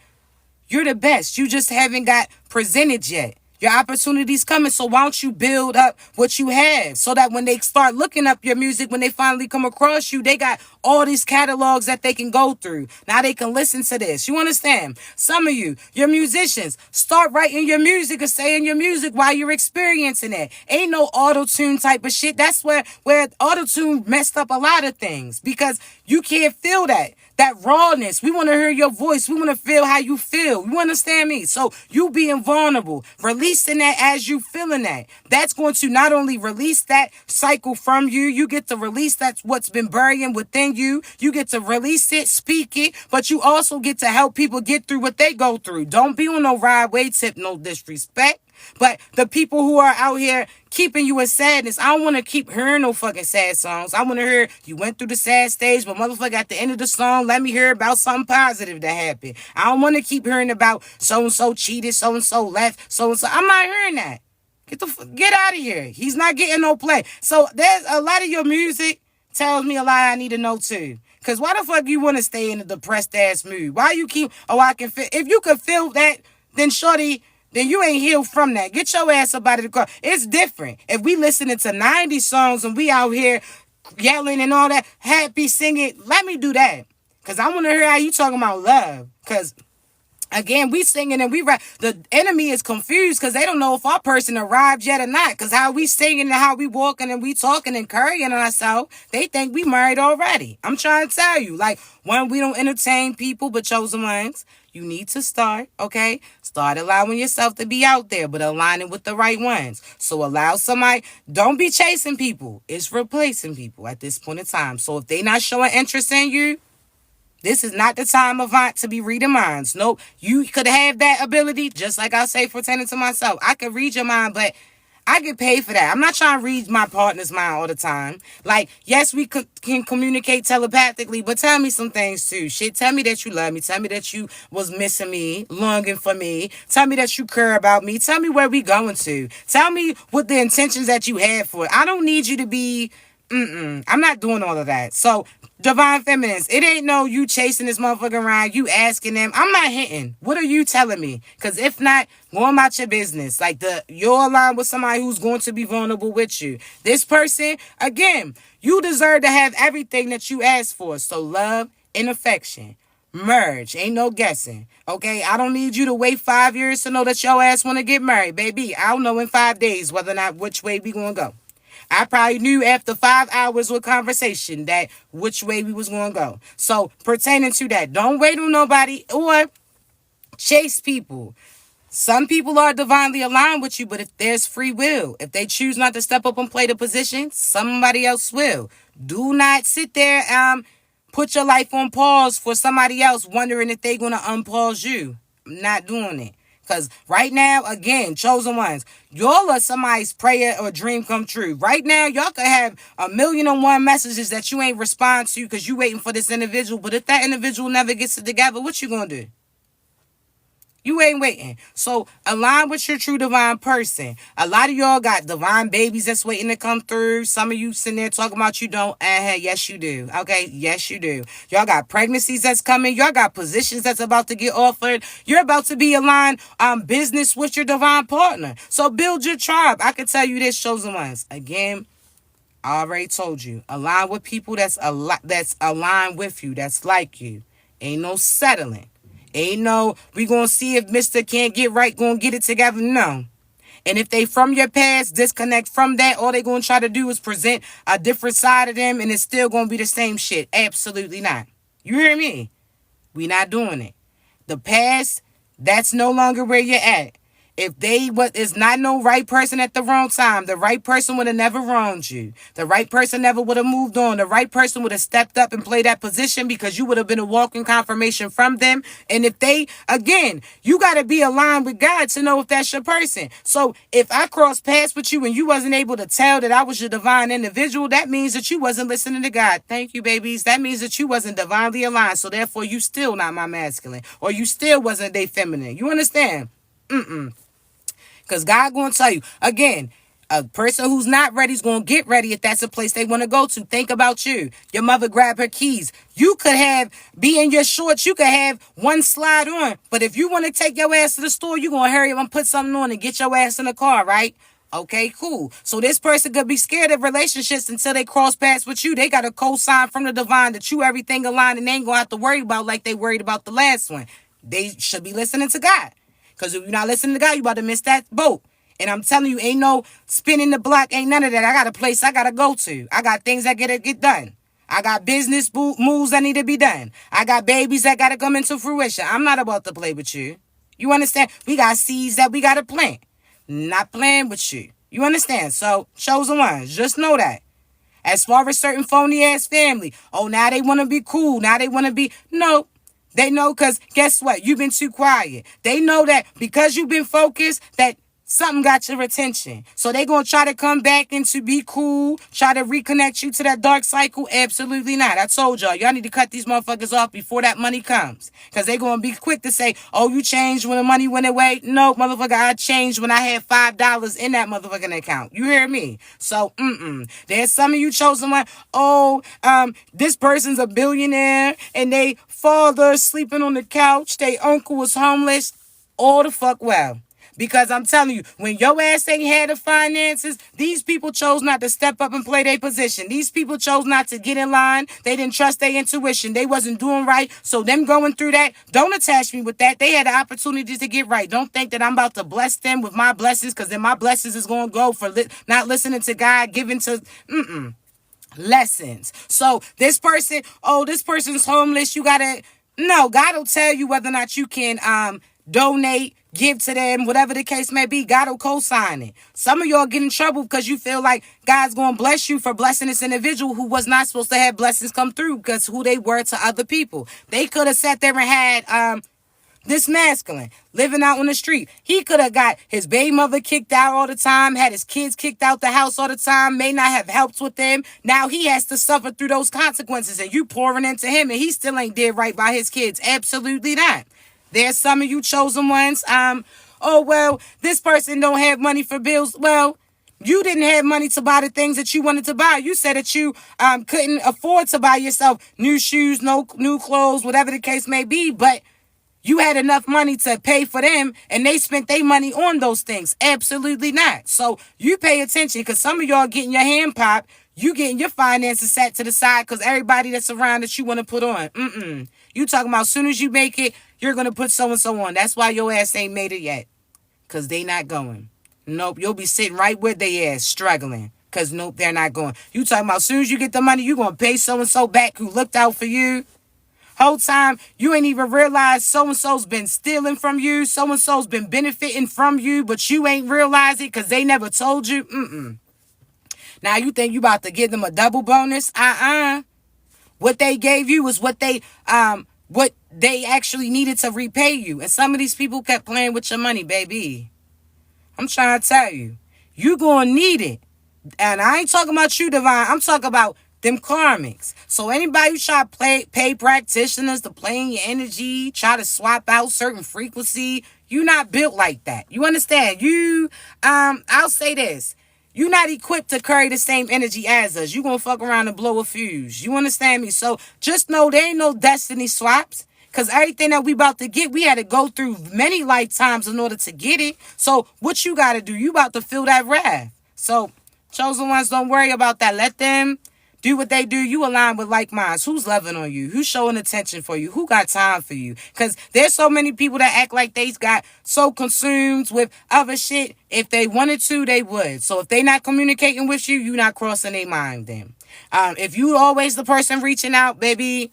You're the best. You just haven't got presented yet. Your opportunity's coming, so why don't you build up what you have so that when they start looking up your music, when they finally come across you, they got all these catalogs that they can go through. Now they can listen to this. You understand? Some of you, you're musicians, start writing your music or saying your music while you're experiencing it. Ain't no auto-tune type of shit. That's where auto-tune messed up a lot of things because you can't feel that rawness. We want to hear your voice. We want to feel how you feel. You understand me? So you being vulnerable, releasing that as you feeling that. That's going to not only release that cycle from you, you get to release that's what's been burying within you. You get to release it, speak it, but you also get to help people get through what they go through. Don't be on no ride way tip, no disrespect. But the people who are out here keeping you in sadness, I don't want to keep hearing no fucking sad songs. I want to hear you went through the sad stage, but motherfucker, at the end of the song, let me hear about something positive that happened. I don't want to keep hearing about so-and-so cheated, so-and-so left, so-and-so. I'm not hearing that. Get out of here. He's not getting no play. So there's a lot of your music tells me a lot I need to know too. Because why the fuck you want to stay in a depressed ass mood? Why you keep, I can feel, if you could feel that, then shorty, then you ain't healed from that. Get your ass up out of the car. It's different. If we listening to 90 songs and we out here yelling and all that, happy singing, let me do that. Because I want to hear how you talking about love. Because, again, we singing and we rap. The enemy is confused because they don't know if our person arrived yet or not. Because how we singing and how we walking and we talking and carrying ourselves, they think we married already. I'm trying to tell you. Like, when we don't entertain people but chosen ones, you need to start, okay? Start allowing yourself to be out there, but aligning with the right ones. So allow somebody, don't be chasing people. It's replacing people at this point in time. So if they not showing interest in you, This is not the time, Avant, to be reading minds. Nope. You could have that ability, just like I say pertaining to myself. I could read your mind, but I get paid for that. I'm not trying to read my partner's mind all the time. Like, yes, we can communicate telepathically, but tell me some things too. Shit, tell me that you love me. Tell me that you was missing me, longing for me. Tell me that you care about me. Tell me where we going to. Tell me what the intentions that you had for it. I don't need you to be... I'm not doing all of that. So, divine feminines, it ain't no you chasing this motherfucker around, you asking them. I'm not hitting. What are you telling me? Because if not, go about your business. Like, you're aligned with somebody who's going to be vulnerable with you. This person, again, you deserve to have everything that you asked for. So, love and affection. Merge. Ain't no guessing. Okay? I don't need you to wait 5 years to know that your ass want to get married. Baby, I'll know in 5 days whether or not which way we going to go. I probably knew after 5 hours of conversation that which way we was going to go. So, pertaining to that, don't wait on nobody or chase people. Some people are divinely aligned with you, but if there's free will, if they choose not to step up and play the position, somebody else will. Do not sit there and put your life on pause for somebody else wondering if they're going to unpause you. I'm not doing it. Because right now, again, chosen ones, y'all are somebody's prayer or dream come true. Right now, y'all could have 1,000,001 messages that you ain't respond to because you waiting for this individual. But if that individual never gets it together, what you gonna do? You ain't waiting. So align with your true divine person. A lot of y'all got divine babies that's waiting to come through. Some of you sitting there talking about you don't. Yes, you do. Okay, yes, you do. Y'all got pregnancies that's coming. Y'all got positions that's about to get offered. You're about to be aligned business with your divine partner. So build your tribe. I can tell you this, chosen ones. Again, I already told you. Align with people that's aligned with you, that's like you. Ain't no settling. Ain't no, we gonna see if Mr. can't get right, gonna get it together. No. And if they from your past, disconnect from that, all they gonna try to do is present a different side of them and it's still gonna be the same shit. Absolutely not. You hear me? We not doing it. The past, that's no longer where you're at. If is not no right person at the wrong time, the right person would have never wronged you. The right person never would have moved on. The right person would have stepped up and played that position because you would have been a walking confirmation from them. And if again, you got to be aligned with God to know if that's your person. So if I crossed paths with you and you wasn't able to tell that I was your divine individual, that means that you wasn't listening to God. Thank you, babies. That means that you wasn't divinely aligned. So therefore, you still not my masculine. Or you still wasn't they feminine. You understand? Because God going to tell you, again, a person who's not ready is going to get ready if that's a place they want to go to. Think about you. Your mother grabbed her keys. You could be in your shorts. You could have one slide on. But if you want to take your ass to the store, you're going to hurry up and put something on and get your ass in the car, right? Okay, cool. So this person could be scared of relationships until they cross paths with you. They got a co-sign from the divine that you everything aligned and they ain't going to have to worry about like they worried about the last one. They should be listening to God. Because if you're not listening to God, you about to miss that boat. And I'm telling you, ain't no spinning the block, ain't none of that. I got a place I got to go to. I got things that get done. I got business moves that need to be done. I got babies that got to come into fruition. I'm not about to play with you. You understand? We got seeds that we got to plant. Not playing with you. You understand? So, chosen ones, just know that. As far as certain phony-ass family, oh, now they want to be cool. Now they want to be... No. They know because guess what? You've been too quiet. They know that because you've been focused that something got your attention. So they going to try to come back and to be cool, try to reconnect you to that dark cycle. Absolutely not. I told y'all need to cut these motherfuckers off before that money comes. Because they going to be quick to say, oh, you changed when the money went away. No, motherfucker, I changed when I had $5 in that motherfucking account. You hear me? So, there's some of you chosen one. Oh, this person's a billionaire and they father sleeping on the couch. They uncle was homeless. All the fuck well. Because I'm telling you, when your ass ain't had the finances, these people chose not to step up and play their position. These people chose not to get in line. They didn't trust their intuition. They wasn't doing right. So them going through that, don't attach me with that. They had the opportunity to get right. Don't think that I'm about to bless them with my blessings because then my blessings is going to go for not listening to God, giving to... lessons. So this person's homeless. You got to... No, God will tell you whether or not you can... donate give to them, whatever the case may be. God will co-sign it. Some of y'all get in trouble because you feel like God's going to bless you for blessing this individual who was not supposed to have blessings come through because who they were to other people. They could have sat there and had this masculine living out on the street. He could have got his baby mother kicked out all the time, had his kids kicked out the house all the time, may not have helped with them. Now he has to suffer through those consequences, and you pouring into him, and he still ain't did right by his kids. Absolutely not. There's some of you chosen ones. Oh, well, this person don't have money for bills. Well, you didn't have money to buy the things that you wanted to buy. You said that you couldn't afford to buy yourself new shoes, no new clothes, whatever the case may be, but you had enough money to pay for them, and they spent their money on those things. Absolutely not. So you pay attention, because some of y'all getting your hand popped. You getting your finances set to the side because everybody that's around that you want to put on. You talking about as soon as you make it, you're going to put so-and-so on. That's why your ass ain't made it yet, because they not going. Nope, you'll be sitting right where they at, struggling, because nope, they're not going. You talking about as soon as you get the money, you going to pay so-and-so back who looked out for you. Whole time, you ain't even realized so-and-so's been stealing from you. So-and-so's been benefiting from you, but you ain't realized it because they never told you. Now you think you about to give them a double bonus? What they gave you was what they actually needed to repay you. And some of these people kept playing with your money, baby. I'm trying to tell you, you gonna need it. And I ain't talking about you, Divine. I'm talking about them karmics. So anybody who try to pay practitioners to play in your energy, try to swap out certain frequency, you not built like that. You understand? I'll say this. You're not equipped to carry the same energy as us. You gonna fuck around and blow a fuse. You understand me? So just know there ain't no destiny swaps. Because everything that we about to get, we had to go through many lifetimes in order to get it. So what you got to do? You about to feel that wrath. So chosen ones, don't worry about that. Let them do what they do. You align with like minds. Who's loving on you? Who's showing attention for you? Who got time for you? Because there's so many people that act like they got so consumed with other shit. If they wanted to, they would. So if they not communicating with you, you not crossing their mind then. If you always the person reaching out, baby,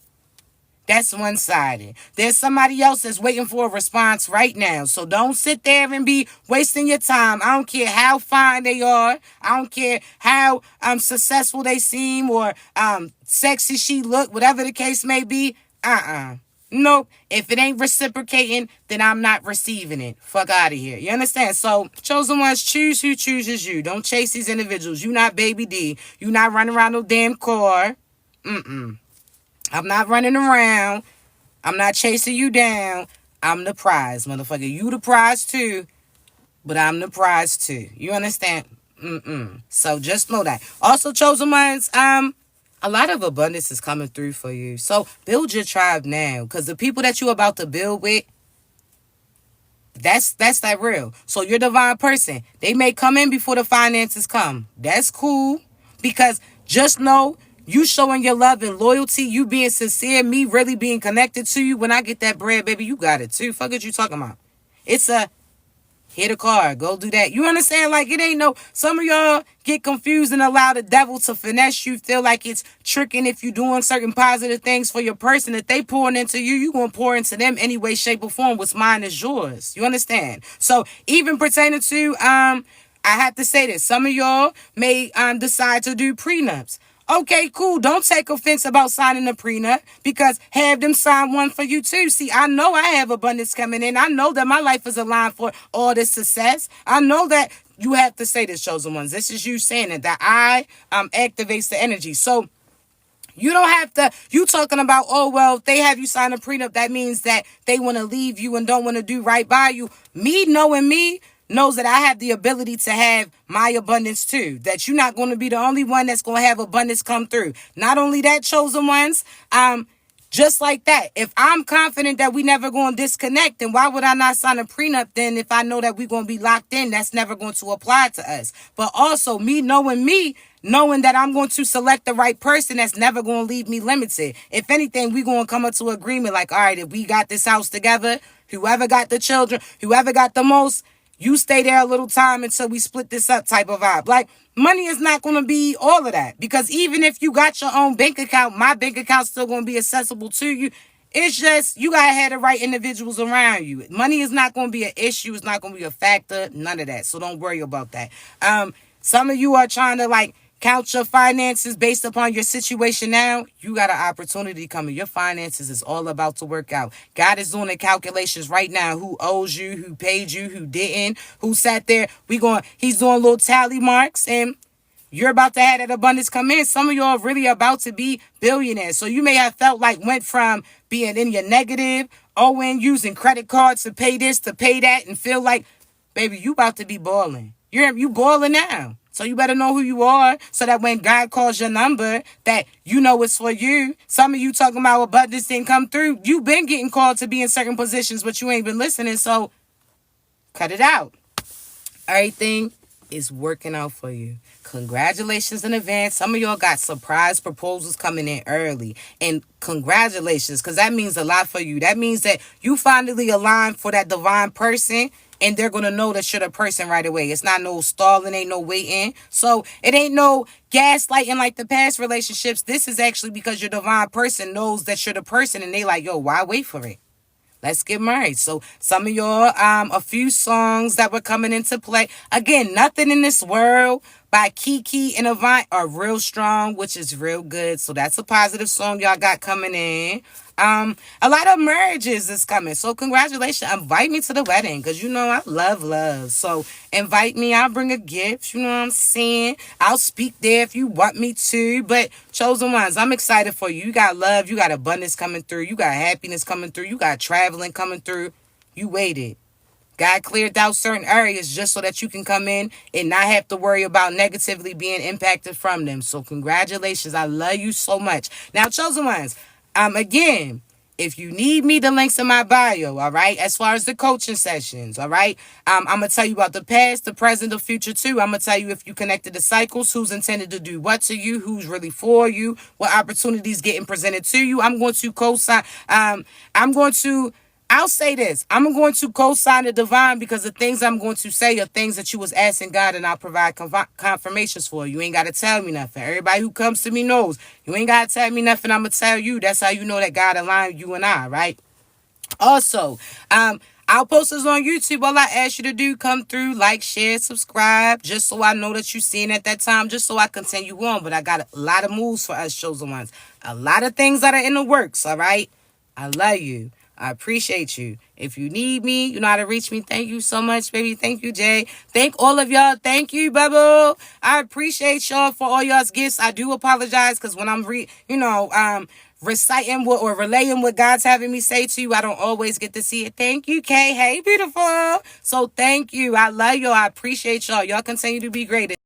that's one-sided. There's somebody else that's waiting for a response right now. So don't sit there and be wasting your time. I don't care how fine they are. I don't care how successful they seem or sexy she look, whatever the case may be. Nope. If it ain't reciprocating, then I'm not receiving it. Fuck out of here. You understand? So chosen ones, choose who chooses you. Don't chase these individuals. You not Baby D. You not running around no damn car. I'm not running around. I'm not chasing you down. I'm the prize, motherfucker. You the prize too, but I'm the prize too. You understand? So just know that. Also, chosen ones, a lot of abundance is coming through for you. So build your tribe now, because the people that you're about to build with, that's that real. So your divine person, they may come in before the finances come. That's cool, because just know, you showing your love and loyalty, you being sincere, me really being connected to you. When I get that bread, baby, you got it too. Fuck what you talking about. It's hit a car, go do that. You understand? Like, it ain't no, some of y'all get confused and allow the devil to finesse you, feel like it's tricking if you doing certain positive things for your person. If they pouring into you, you gonna pour into them any way, shape, or form. What's mine is yours. You understand? So even pertaining to, I have to say this, some of y'all may decide to do prenups. Okay, cool. Don't take offense about signing a prenup, because have them sign one for you too. See, I know I have abundance coming in. I know that my life is aligned for all this success. I know that you have to say this, chosen ones. This is you saying it, that I activates the energy. So you don't have to, you talking about, oh, well, if they have you sign a prenup, that means that they want to leave you and don't want to do right by you. Me knowing me, knows that I have the ability to have my abundance too. That you're not going to be the only one that's going to have abundance come through. Not only that, chosen ones, just like that. If I'm confident that we never going to disconnect, then why would I not sign a prenup then if I know that we're going to be locked in? That's never going to apply to us. But also me, knowing that I'm going to select the right person that's never going to leave me limited. If anything, we're going to come up to agreement like, all right, if we got this house together, whoever got the children, whoever got the most, you stay there a little time until we split this up type of vibe. Like, money is not going to be all of that. Because even if you got your own bank account, my bank account's still going to be accessible to you. It's just you gotta have the right individuals around you. Money is not gonna be an issue, it's not gonna be a factor, none of that. So don't worry about that. Some of you are trying to like count your finances based upon your situation now. You got an opportunity coming. Your finances is all about to work out. God is doing the calculations right now. Who owes you, who paid you, who didn't, who sat there. He's doing little tally marks, and you're about to have that abundance come in. Some of y'all really about to be billionaires. So you may have felt like went from being in your negative, owing, using credit cards to pay this, to pay that, and feel like, baby, you about to be balling. You balling now. So you better know who you are so that when God calls your number, that you know it's for you. Some of you talking about abundance didn't come through. You've been getting called to be in certain positions, but you ain't been listening. So cut it out. Everything is working out for you. Congratulations in advance. Some of y'all got surprise proposals coming in early. And congratulations, because that means a lot for you. That means that you finally aligned for that divine person, and they're going to know that you're the person right away. It's not no stalling, ain't no waiting. So it ain't no gaslighting like the past relationships. This is actually because your divine person knows that you're the person, and they like, yo, why wait for it? Let's get married. So some of y'all, a few songs that were coming into play. Again, Nothing in This World by Kiki and Avant are real strong, which is real good. So that's a positive song y'all got coming in. A lot of marriages is coming. So congratulations. Invite me to the wedding, because you know I love love. So invite me. I'll bring a gift. You know what I'm saying? I'll speak there if you want me to. But chosen ones, I'm excited for you. You got love. You got abundance coming through. You got happiness coming through. You got traveling coming through. You waited. God cleared out certain areas just so that you can come in and not have to worry about negatively being impacted from them. So congratulations. I love you so much. Now, chosen ones, again, if you need me, the link's in my bio, all right? As far as the coaching sessions, all right? I'm going to tell you about the past, the present, the future, too. I'm going to tell you if you connected to cycles, who's intended to do what to you, who's really for you, what opportunities getting presented to you. I'm going to co-sign. I'll say this. I'm going to co-sign the divine, because the things I'm going to say are things that you was asking God, and I'll provide confirmations for you. You ain't got to tell me nothing. Everybody who comes to me knows. You ain't got to tell me nothing. I'm going to tell you. That's how you know that God aligned you and I, right? Also, I'll post this on YouTube. All I ask you to do, come through, like, share, subscribe, just so I know that you're seeing at that time, just so I continue on. But I got a lot of moves for us chosen ones. A lot of things that are in the works, all right? I love you. I appreciate you. If you need me, you know how to reach me. Thank you so much, baby. Thank you, Jay. Thank all of y'all. Thank you, Bubble. I appreciate y'all for all y'all's gifts. I do apologize, because when I'm reciting or relaying what God's having me say to you, I don't always get to see it. Thank you, Kay. Hey, beautiful. So thank you. I love y'all. I appreciate y'all. Y'all continue to be great.